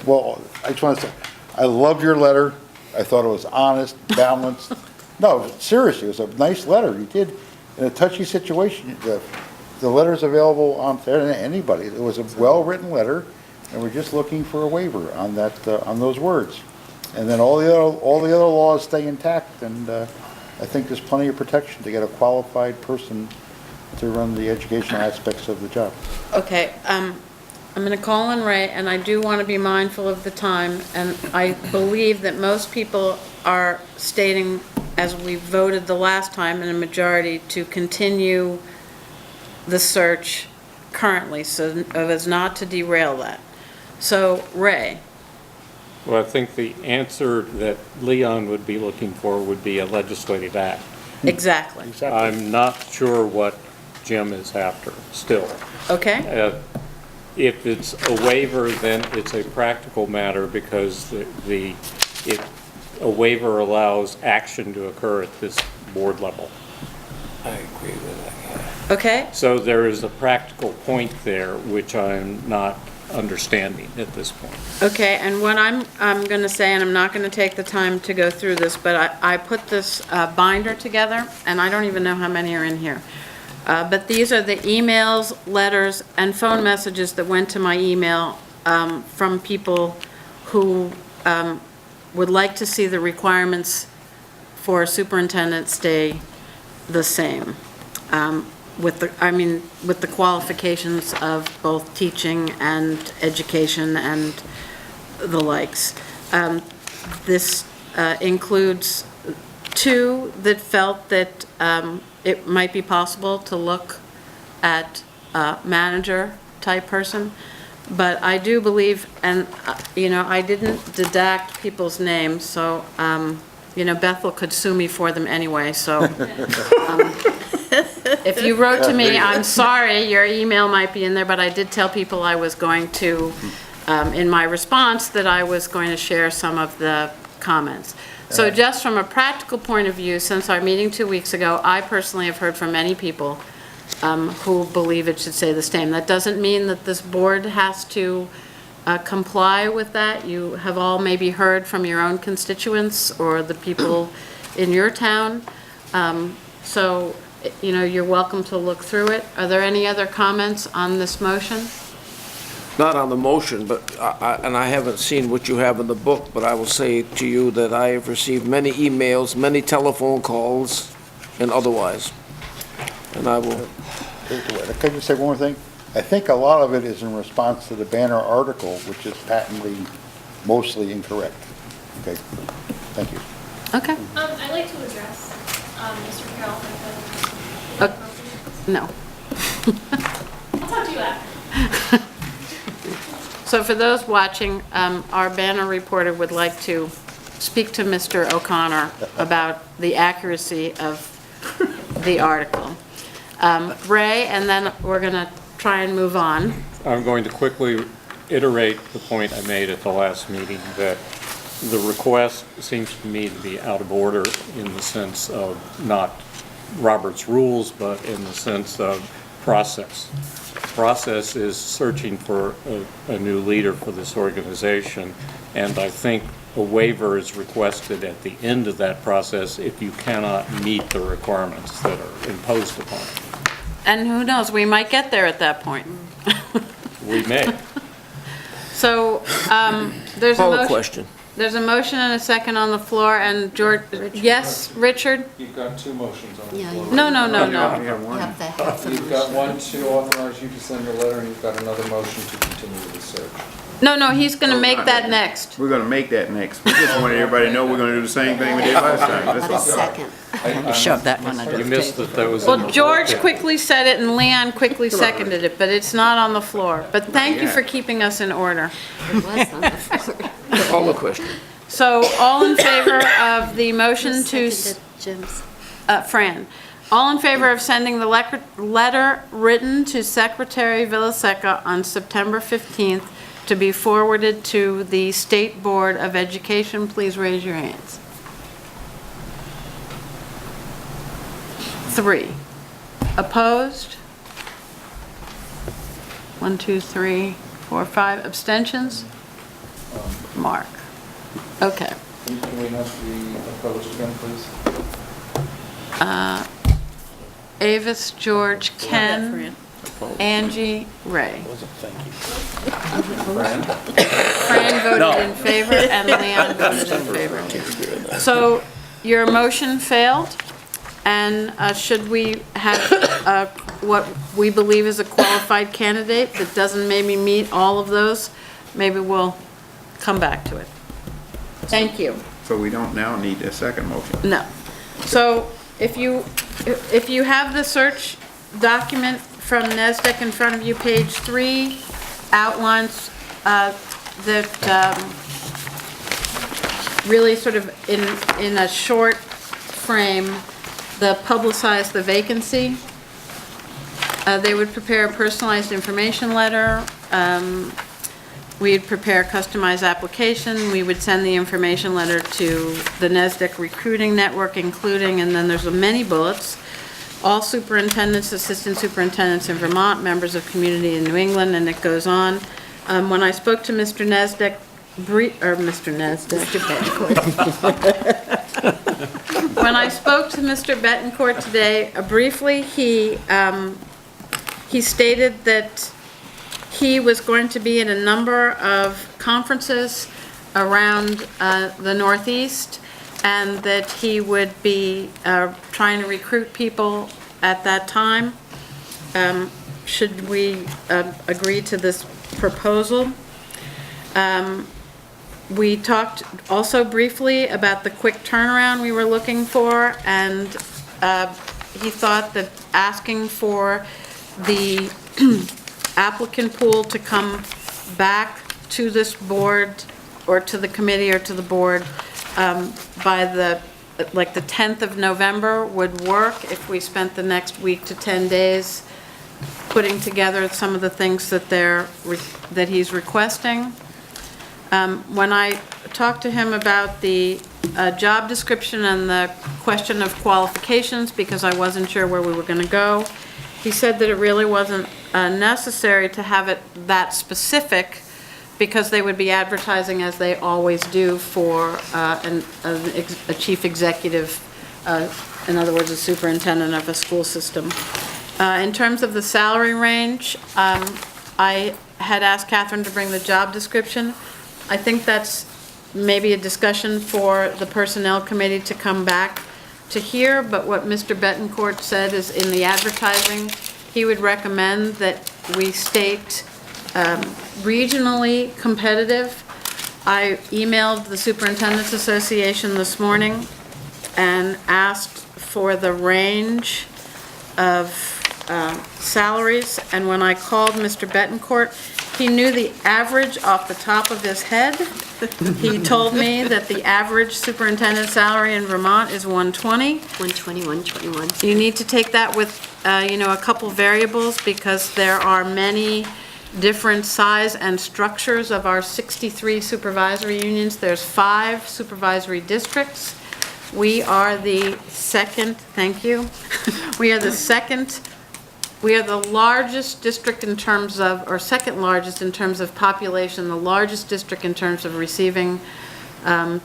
Speaker 11: Well, I just want to say, I loved your letter. I thought it was honest, balanced. No, seriously, it was a nice letter. You did, in a touchy situation, the letter's available on anybody. It was a well-written letter, and we're just looking for a waiver on that, on those words. And then all the other laws stay intact, and I think there's plenty of protection to get a qualified person to run the educational aspects of the job.
Speaker 1: Okay, I'm going to call on Ray, and I do want to be mindful of the time, and I believe that most people are stating, as we voted the last time in a majority, to continue the search currently, so as not to derail that. So, Ray.
Speaker 9: Well, I think the answer that Leon would be looking for would be a legislative act.
Speaker 1: Exactly.
Speaker 9: I'm not sure what Jim is after still.
Speaker 1: Okay?
Speaker 9: If it's a waiver, then it's a practical matter because a waiver allows action to occur at this board level.
Speaker 4: I agree with that.
Speaker 1: Okay?
Speaker 9: So there is a practical point there which I'm not understanding at this point.
Speaker 1: Okay, and what I'm going to say, and I'm not going to take the time to go through this, but I put this binder together, and I don't even know how many are in here. But these are the emails, letters, and phone messages that went to my email from people who would like to see the requirements for a superintendent stay the same. With the qualifications of both teaching and education and the likes. This includes two that felt that it might be possible to look at a manager-type person, but I do believe, and, I didn't deduct people's names, so, Bethel could sue me for them anyway, so. If you wrote to me, I'm sorry, your email might be in there, but I did tell people I was going to, in my response, that I was going to share some of the comments. So just from a practical point of view, since our meeting 2 weeks ago, I personally have heard from many people who believe it should stay the same. That doesn't mean that this board has to comply with that. You have all maybe heard from your own constituents or the people in your town. So, you're welcome to look through it. Are there any other comments on this motion?
Speaker 4: Not on the motion, but, and I haven't seen what you have in the book, but I will say to you that I have received many emails, many telephone calls, and otherwise. And I will...
Speaker 11: Can I just say one more thing? I think a lot of it is in response to the Banner article, which is patently mostly incorrect. Okay, thank you.
Speaker 1: Okay.
Speaker 14: I'd like to address Mr. Carroll.
Speaker 1: No.
Speaker 14: I'll talk to you after.
Speaker 1: So for those watching, our Banner reporter would like to speak to Mr. O'Connor about the accuracy of the article. Ray, and then we're going to try and move on.
Speaker 9: I'm going to quickly iterate the point I made at the last meeting, that the request seems to me to be out of order in the sense of not Robert's rules, but in the sense of process. Process is searching for a new leader for this organization, and I think a waiver is requested at the end of that process if you cannot meet the requirements that are imposed upon it.
Speaker 1: And who knows, we might get there at that point.
Speaker 9: We may.
Speaker 1: So, there's a
Speaker 4: Call the
Speaker 1: motion.
Speaker 4: question.
Speaker 1: There's a motion and a second on the floor, and George, yes, Richard?
Speaker 12: You've got two motions on the
Speaker 8: Yeah,
Speaker 12: floor.
Speaker 1: No.
Speaker 8: You have the half a
Speaker 12: You've got
Speaker 8: motion.
Speaker 12: one to authorize you to send a letter, and you've got another motion to continue the search.
Speaker 1: No, he's going to make that next.
Speaker 6: We're gonna make that next. We just wanted everybody to know we're gonna do the same thing we did last time. That's
Speaker 8: But a
Speaker 6: all.
Speaker 8: second.
Speaker 10: Shove that one under
Speaker 9: You
Speaker 10: the
Speaker 9: missed
Speaker 10: table.
Speaker 9: that there was in the
Speaker 1: Well,
Speaker 9: book.
Speaker 1: George quickly said it and Leon quickly seconded it, but it's not on the floor. But thank you
Speaker 6: yet.
Speaker 1: for keeping us in order.
Speaker 8: It was on the floor.
Speaker 4: Call the question.
Speaker 1: So all in favor of the motion to,
Speaker 8: Seconded Jim's.
Speaker 1: Fran, all in favor of sending the letter written to Secretary Villaseca on September 15th to be forwarded to the State Board of Education, please raise your hands. 3. Opposed? 1, 2, 3, 4, 5. Abstentions? Mark. Okay.
Speaker 12: Can we have the opposed again, please?
Speaker 1: Avis, George, Ken, Angie, Ray. Fran voted in favor and Leon voted in favor. So your motion failed, and should we have what we believe is a qualified candidate that doesn't maybe meet all of those, maybe we'll come back to it. Thank you.
Speaker 6: So we don't now need a second motion.
Speaker 1: No. So if you have the search document from NESDEC in front of you, page 3 outlines that really sort of in a short frame publicize the vacancy. They would prepare a personalized information letter. We'd prepare a customized application. We would send the information letter to the NESDEC recruiting network, including, and then there's many bullets, all superintendents, assistant superintendents in Vermont, members of community in New England, and it goes on. When I spoke to Mr. Nesdeck, Mr. Betancourt. When I spoke to Mr. Betancourt today, briefly, he stated that he was going to be in a number of conferences around the Northeast, and that he would be trying to recruit people at that time. Should we agree to this proposal? We talked also briefly about the quick turnaround we were looking for, and he thought that asking for the applicant pool to come back to this board, or to the committee, or to the board by the 10th of November would work if we spent the next week to 10 days putting together some of the things that he's requesting. When I talked to him about the job description and the question of qualifications, because I wasn't sure where we were going to go, he said that it really wasn't necessary to have it that specific, because they would be advertising as they always do for a chief executive, in other words, a superintendent of a school system. In terms of the salary range, I had asked Catherine to bring the job description. I think that's maybe a discussion for the Personnel Committee to come back to hear, but what Mr. Betancourt said is in the advertising, he would recommend that we state regionally competitive. I emailed the Superintendent's Association this morning and asked for the range of salaries, and when I called Mr. Betancourt, he knew the average off the top of his head. He told me that the average superintendent salary in Vermont is 120.
Speaker 8: 121.
Speaker 1: You need to take that with, a couple variables, because there are many different size and structures of our 63 supervisory unions. There's 5 supervisory districts. We are the second, thank you. We are the largest district in terms of, or second largest in terms of population, the largest district in terms of receiving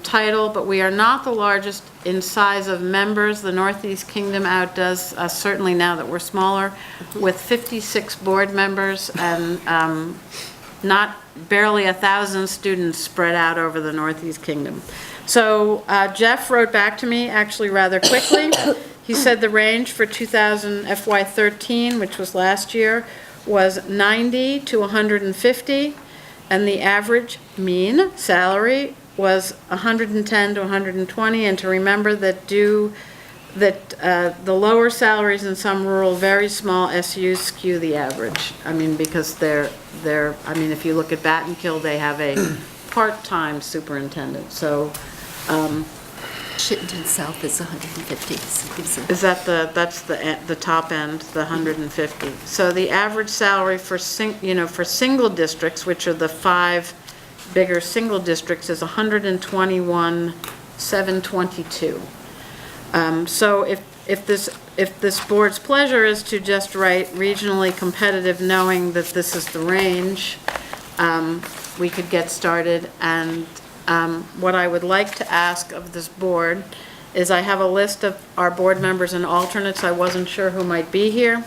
Speaker 1: title, but we are not the largest in size of members. The Northeast Kingdom outdoes us, certainly now that we're smaller, with 56 board members and barely 1,000 students spread out over the Northeast Kingdom. So Jeff wrote back to me actually rather quickly. He said the range for FY13, which was last year, was 90 to 150, and the average mean salary was 110 to 120, and to remember that the lower salaries in some rural, very small SUs skew the average. I mean, because if you look at Battenkill, they have a part-time superintendent, so.
Speaker 8: Chittenden South is 150.
Speaker 1: Is that that's the top end, the 150. So the average salary for single districts, which are the 5 bigger single districts, is 121,722. So if this board's pleasure is to just write regionally competitive, knowing that this is the range, we could get started. And what I would like to ask of this board is, I have a list of our board members and alternates. I wasn't sure who might be here.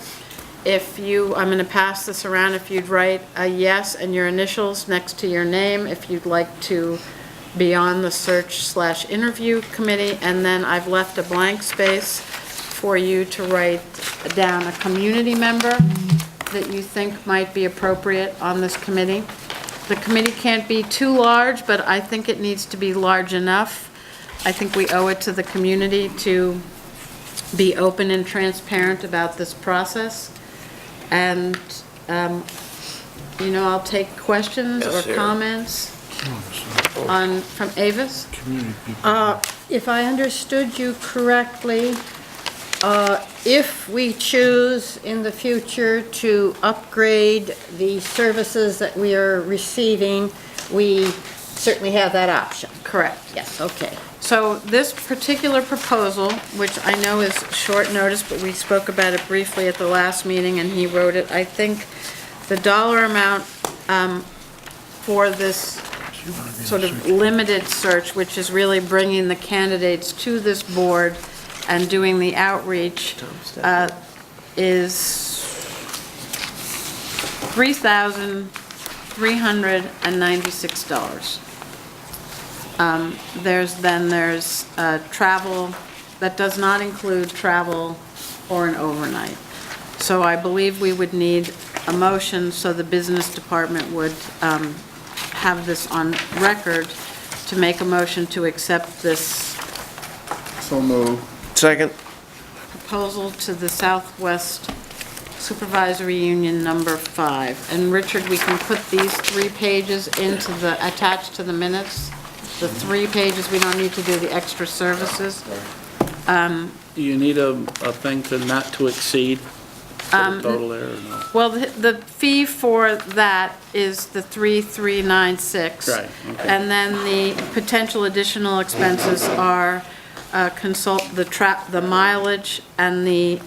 Speaker 1: I'm going to pass this around. If you'd write a yes and your initials next to your name, if you'd like to be on the search/interview committee, and then I've left a blank space for you to write down a community member that you think might be appropriate on this committee. The committee can't be too large, but I think it needs to be large enough. I think we owe it to the community to be open and transparent about this process. And, I'll take questions or comments from Avis.
Speaker 10: If I understood you correctly, If we choose in the future to upgrade the services that we are receiving, we certainly have that option.
Speaker 1: Correct.
Speaker 10: Yes, okay.
Speaker 1: So this particular proposal, which I know is short notice, but we spoke about it briefly at the last meeting, and he wrote it, I think the dollar amount for this sort of limited search, which is really bringing the candidates to this board and doing the outreach, is $3,396. There's travel, that does not include travel or an overnight. So I believe we would need a motion so the business department would have this on record to make a motion to accept this
Speaker 6: So moved.
Speaker 4: Second?
Speaker 1: proposal to the Southwest Supervisory Union number 5. And Richard, we can put these 3 pages into the, attached to the minutes? The 3 pages, we don't need to do the extra services?
Speaker 15: Do you need a thing to not to exceed for the total there, or no?
Speaker 1: Well, the fee for that is the 3,396.
Speaker 15: Right, okay.
Speaker 1: And then the potential additional expenses are the mileage and the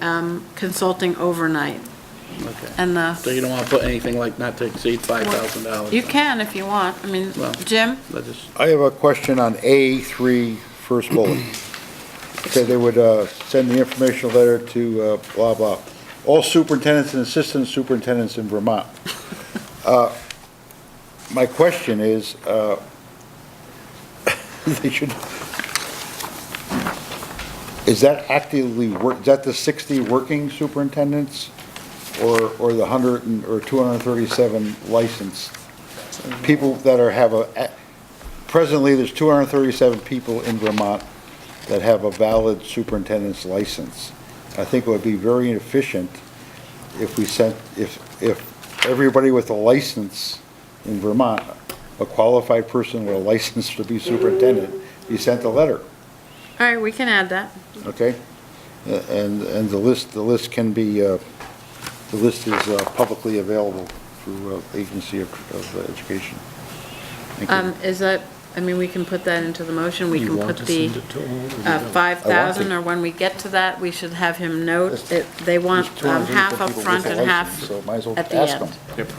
Speaker 1: consulting overnight.
Speaker 15: Okay.
Speaker 1: And
Speaker 15: So you don't want to put anything like not to exceed $5,000?
Speaker 1: you can if you want. I mean,
Speaker 15: Well-
Speaker 1: Jim?
Speaker 11: I have a question on A3, first bullet. Okay, they would send the informational letter to blah, blah. All superintendents and assistant superintendents in Vermont. My question is, they should, is that actively is that the 60 working superintendents or the 100 or 237 licensed people that presently there's 237 people in Vermont that have a valid superintendent's license. I think it would be very efficient if we sent, if everybody with a license in Vermont, a qualified person with a license to be superintendent, be sent a letter,
Speaker 1: All right, we can add that.
Speaker 11: okay? And the list can be, the list is publicly available through Agency of Education. Thank you.
Speaker 1: Is that, I mean, we can put that into the motion. We
Speaker 9: You
Speaker 1: can
Speaker 9: want
Speaker 1: put
Speaker 9: to
Speaker 1: the
Speaker 9: send it to all, or you don't?
Speaker 1: 5,000, or when we get to that, we should have him note that they want
Speaker 11: There's 250
Speaker 1: half up
Speaker 11: people
Speaker 1: front
Speaker 11: with a
Speaker 1: and
Speaker 11: license,
Speaker 1: half
Speaker 11: so might as well
Speaker 1: at the
Speaker 11: ask
Speaker 1: end.
Speaker 11: them.
Speaker 9: Yep.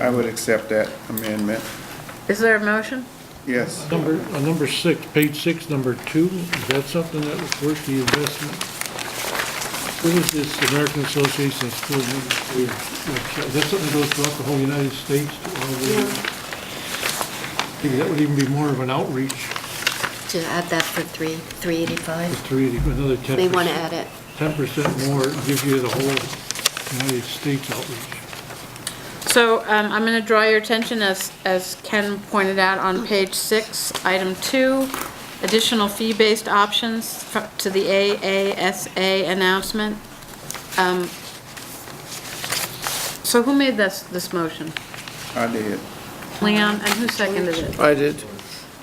Speaker 6: I would accept that amendment.
Speaker 1: Is there a motion?
Speaker 6: Yes.
Speaker 7: Number 6, page 6, number 2, is that something that would work, the investment? What is this American Association of School Administrators website? Is that something that goes throughout the whole United States to all the, maybe that would even be more of an outreach,
Speaker 8: To add that for 385?
Speaker 7: just to really, another 10%.
Speaker 8: They want to add it.
Speaker 7: 10% more gives you the whole United States outreach.
Speaker 1: So I'm going to draw your attention, as Ken pointed out, on page 6, item 2, additional fee-based options to the AASA announcement. So who made this motion?
Speaker 6: I did.
Speaker 1: Leon, and who seconded it?
Speaker 4: I did.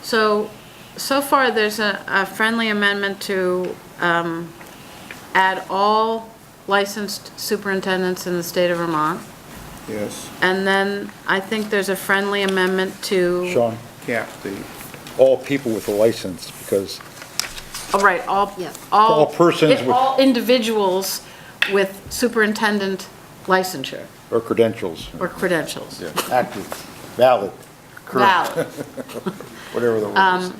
Speaker 1: So far, there's a friendly amendment to add all licensed superintendents in the state of Vermont.
Speaker 6: Yes.
Speaker 1: And then I think there's a friendly amendment to,
Speaker 11: Sean,
Speaker 6: Cap the,
Speaker 11: all people with a license, because
Speaker 1: oh, right, all
Speaker 8: Yeah.
Speaker 11: All persons with-
Speaker 1: all individuals with superintendent licensure
Speaker 11: or credentials,
Speaker 1: or credentials.
Speaker 11: yeah, active, valid, correct,
Speaker 1: Valid.
Speaker 11: whatever the word is.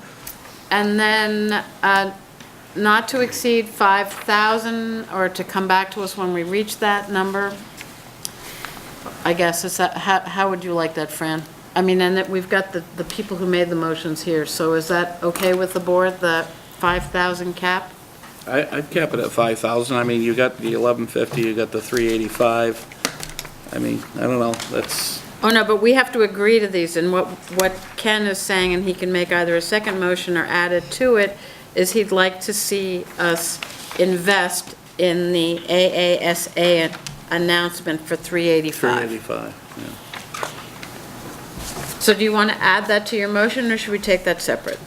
Speaker 1: And then not to exceed 5,000, or to come back to us when we reach that number. I guess, is that, how would you like that, Fran? I mean, and that we've got the people who made the motions here, so is that okay with the board, the 5,000 cap?
Speaker 15: I'd cap it at 5,000. I mean, you got the 1150, you got the 385. I mean, I don't know, that's,
Speaker 1: Oh, no, but we have to agree to these, and what Ken is saying, and he can make either a second motion or add it to it, is he'd like to see us invest in the AASA announcement for 385.
Speaker 15: 385, yeah.
Speaker 1: So do you want to add that to your motion, or should we take that separate?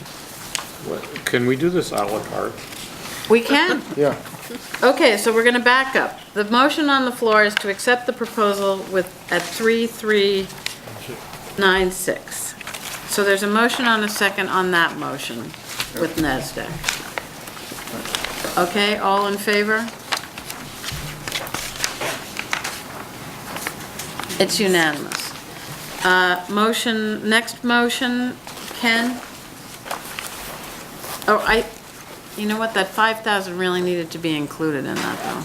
Speaker 9: Can we do this à la carte?
Speaker 1: We can.
Speaker 11: Yeah.
Speaker 1: Okay, so we're going to back up. The motion on the floor is to accept the proposal at 3396. So there's a motion on a second on that motion with NASDAQ. Okay, all in favor? It's unanimous. Next motion, Ken? You know what, that 5,000 really needed to be included in that, though.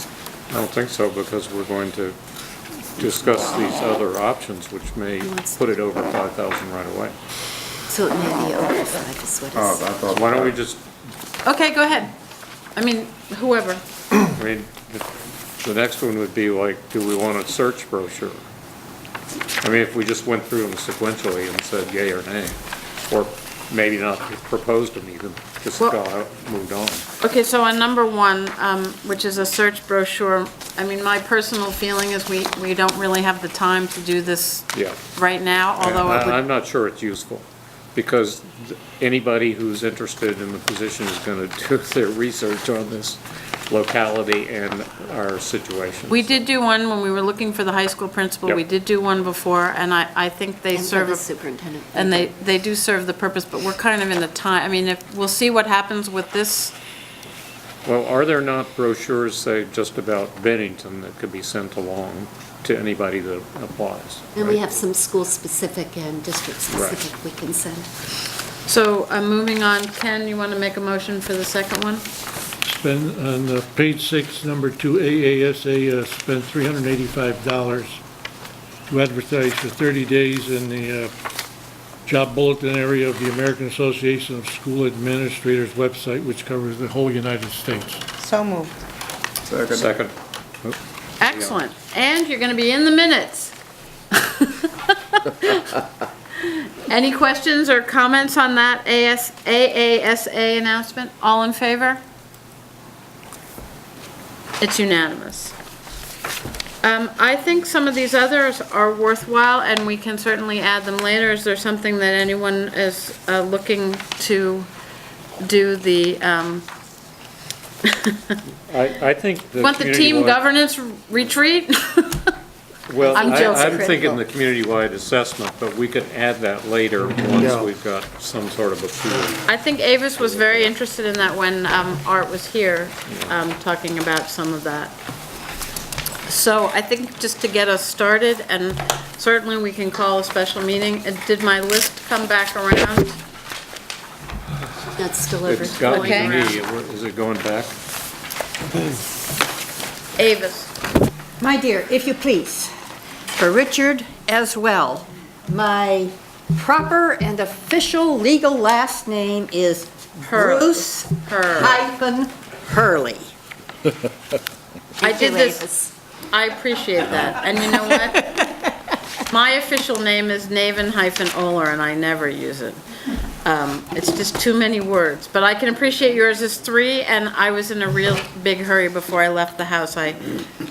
Speaker 9: I don't think so, because we're going to discuss these other options, which may put it over 5,000 right away.
Speaker 8: So it may be over 5 is what
Speaker 6: Oh,
Speaker 8: it's.
Speaker 6: I thought.
Speaker 9: Why don't we just,
Speaker 1: Okay, go ahead. I mean, whoever.
Speaker 9: I mean, the next one would be like, do we want a search brochure? I mean, if we just went through them sequentially and said yay or nay, or maybe not proposed them even, just moved on.
Speaker 1: Okay, so on number one, which is a search brochure, I mean, my personal feeling is we don't really have the time to do this
Speaker 9: Yeah.
Speaker 1: right now, although it would.
Speaker 9: I'm not sure it's useful, because anybody who's interested in the position is going to do their research on this locality and our situation.
Speaker 1: We did do one when we were looking for the high school principal.
Speaker 9: Yep.
Speaker 1: We did do one before, and I think they
Speaker 8: And for
Speaker 1: serve,
Speaker 8: the
Speaker 1: a-
Speaker 8: superintendent.
Speaker 1: and they do serve the purpose, but we're kind of in the time, I mean, we'll see what happens with this.
Speaker 9: Well, are there not brochures, say, just about Bennington that could be sent along to anybody that applies?
Speaker 8: And we have some school-specific and district-specific we can send.
Speaker 1: So, moving on, Ken, you want to make a motion for the second one?
Speaker 7: Spend, on page 6, number 2, AASA, spend $385 to advertise for 30 days in the job bulletin area of the American Association of School Administrators website, which covers the whole United States.
Speaker 13: So moved.
Speaker 9: Second.
Speaker 1: Excellent. And you're going to be in the minutes. Any questions or comments on that AASA announcement? All in favor? It's unanimous. I think some of these others are worthwhile, and we can certainly add them later. Is there something that anyone is looking to do the,
Speaker 9: I think the
Speaker 1: want the team governance retreat?
Speaker 9: Well,
Speaker 1: I'm joking.
Speaker 9: I'm thinking the community-wide assessment, but we could add that later once we've got some sort of a pool.
Speaker 1: I think Avis was very interested in that when Art was here, talking about some of that. So I think just to get us started, and certainly we can call a special meeting. Did my list come back around?
Speaker 8: That's delivered.
Speaker 9: It's gotten
Speaker 1: Okay.
Speaker 9: to me. Is it going back?
Speaker 1: Avis.
Speaker 10: My dear, if you please, for Richard as well, my proper and official legal last name is Bruce hyphen Hurley.
Speaker 1: I did this. I appreciate that. And you know what? My official name is Naven-Oler, and I never use it. It's just too many words, but I can appreciate yours is 3, and I was in a real big hurry before I left the house. I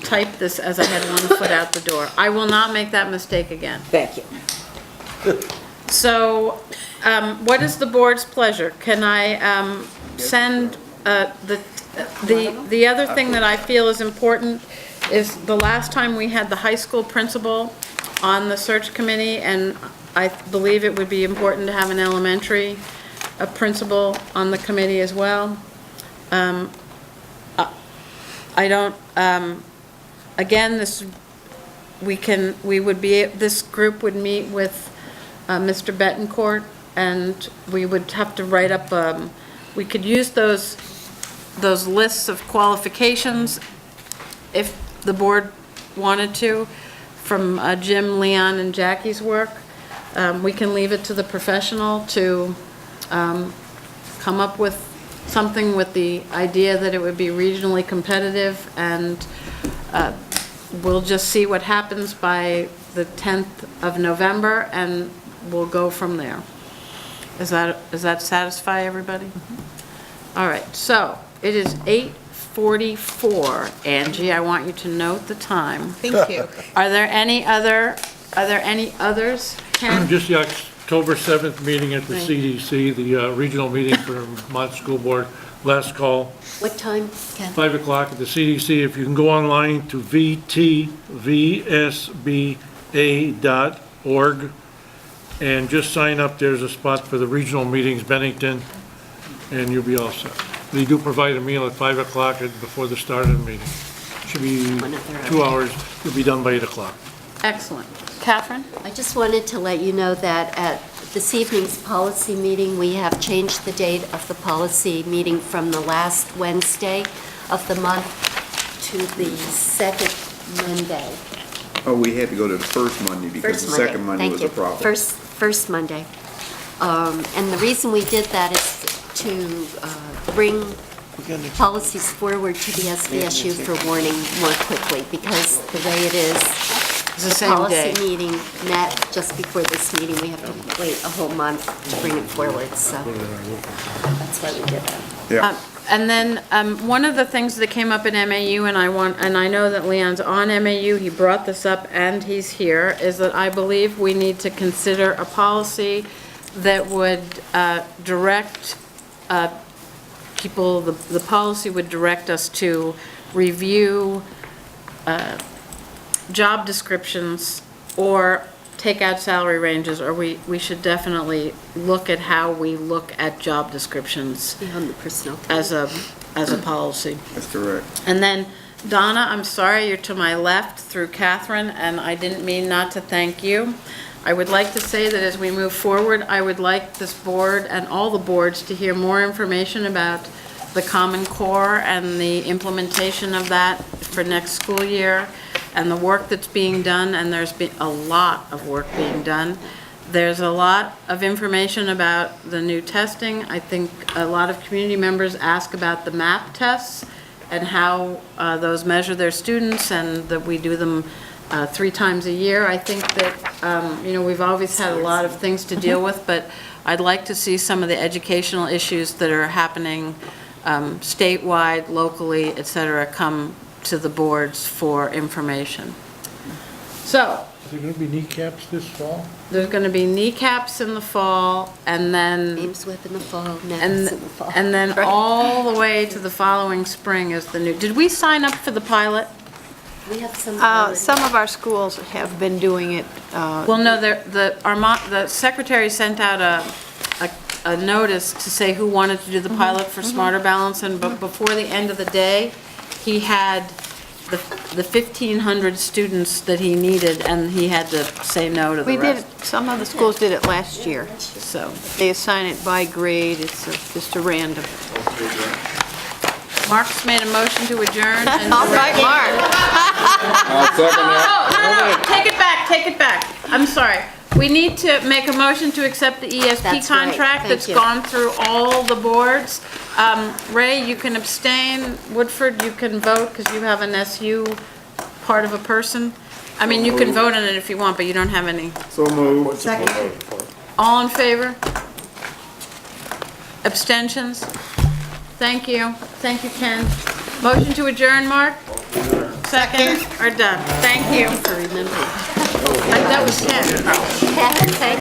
Speaker 1: typed this as I had one foot out the door. I will not make that mistake again.
Speaker 10: Thank you.
Speaker 1: So, what is the board's pleasure? Can I send the other thing that I feel is important is the last time we had the high school principal on the search committee, and I believe it would be important to have an elementary principal on the committee as well. Again, this group would meet with Mr. Betancourt, and we would have to write up, we could use those lists of qualifications if the board wanted to, from Jim, Leon, and Jackie's work. We can leave it to the professional to come up with something with the idea that it would be regionally competitive, and we'll just see what happens by the 10th of November, and we'll go from there. Does that satisfy everybody? All right, so it is 8:44. Angie, I want you to note the time.
Speaker 13: Thank you.
Speaker 1: Are there any others? Ken?
Speaker 7: Just the October 7th meeting at the CDC, the regional meeting for Vermont School Board. last call,
Speaker 8: What time, Ken?
Speaker 7: 5 o'clock at the CDC. If you can go online to vtvsba.org and just sign up, there's a spot for the regional meetings, Bennington, and you'll be all set. They do provide a meal at 5 o'clock before the start of the meeting. Should be 2 hours, you'll be done by 8 o'clock.
Speaker 1: Excellent. Catherine?
Speaker 8: I just wanted to let you know that at this evening's policy meeting, we have changed the date of the policy meeting from the last Wednesday of the month to the second Monday.
Speaker 6: Oh, we had to go to the first Monday because the second Monday was a problem.
Speaker 8: First Monday. And the reason we did that is to bring policies forward to the SVSU for warning more quickly, because the way it is,
Speaker 1: the same day.
Speaker 8: policy meeting met just before this meeting. We have to wait a whole month to bring it forward, so that's why we did that.
Speaker 6: Yeah.
Speaker 1: And then, one of the things that came up in MAU, and I know that Leon's on MAU, he brought this up and he's here, is that I believe we need to consider a policy that would direct people, the policy would direct us to review job descriptions or take out salary ranges, or we should definitely look at how we look at job descriptions
Speaker 8: Beyond the personnel.
Speaker 1: as a policy.
Speaker 6: That's correct.
Speaker 1: And then, Donna, I'm sorry, you're to my left through Catherine, and I didn't mean not to thank you. I would like to say that as we move forward, I would like this board and all the boards to hear more information about the Common Core and the implementation of that for next school year, and the work that's being done, and there's been a lot of work being done. There's a lot of information about the new testing. I think a lot of community members ask about the MAP tests and how those measure their students, and that we do them 3 times a year. I think that, we've always had a lot of things to deal with, but I'd like to see some of the educational issues that are happening statewide, locally, et cetera, come to the boards for information. So,
Speaker 7: Are there going to be kneecaps this fall?
Speaker 1: there's going to be kneecaps in the fall, and then,
Speaker 8: Ames Whip in the fall, Nevis
Speaker 1: and
Speaker 8: in the fall.
Speaker 1: and then all the way to the following spring is the new, did we sign up for the pilot?
Speaker 8: We have some.
Speaker 13: Some of our schools have been doing it.
Speaker 1: Well, no, the secretary sent out a notice to say who wanted to do the pilot for Smarter Balance, and but before the end of the day, he had the 1,500 students that he needed, and he had to say no to the
Speaker 13: We did,
Speaker 1: rest.
Speaker 13: some of the schools did it last year.
Speaker 1: So,
Speaker 13: They assign it by grade, it's just a random.
Speaker 1: Mark's made a motion to adjourn. And
Speaker 13: All right, Mark.
Speaker 1: No, take it back. I'm sorry. We need to make a motion to accept the ESP
Speaker 8: That's right.
Speaker 1: contract
Speaker 8: Thank
Speaker 1: that's
Speaker 8: you.
Speaker 1: gone through all the boards. Ray, you can abstain. Woodford, you can vote because you have an SU part of a person. I mean, you can vote on it if you want, but you don't have any.
Speaker 6: So moved.
Speaker 1: All in favor? Abstentions? Thank you. Thank you, Ken. Motion to adjourn, Mark? Second? Or done? Thank you.
Speaker 8: For remembering.
Speaker 1: That was Ken.
Speaker 8: Ken, thank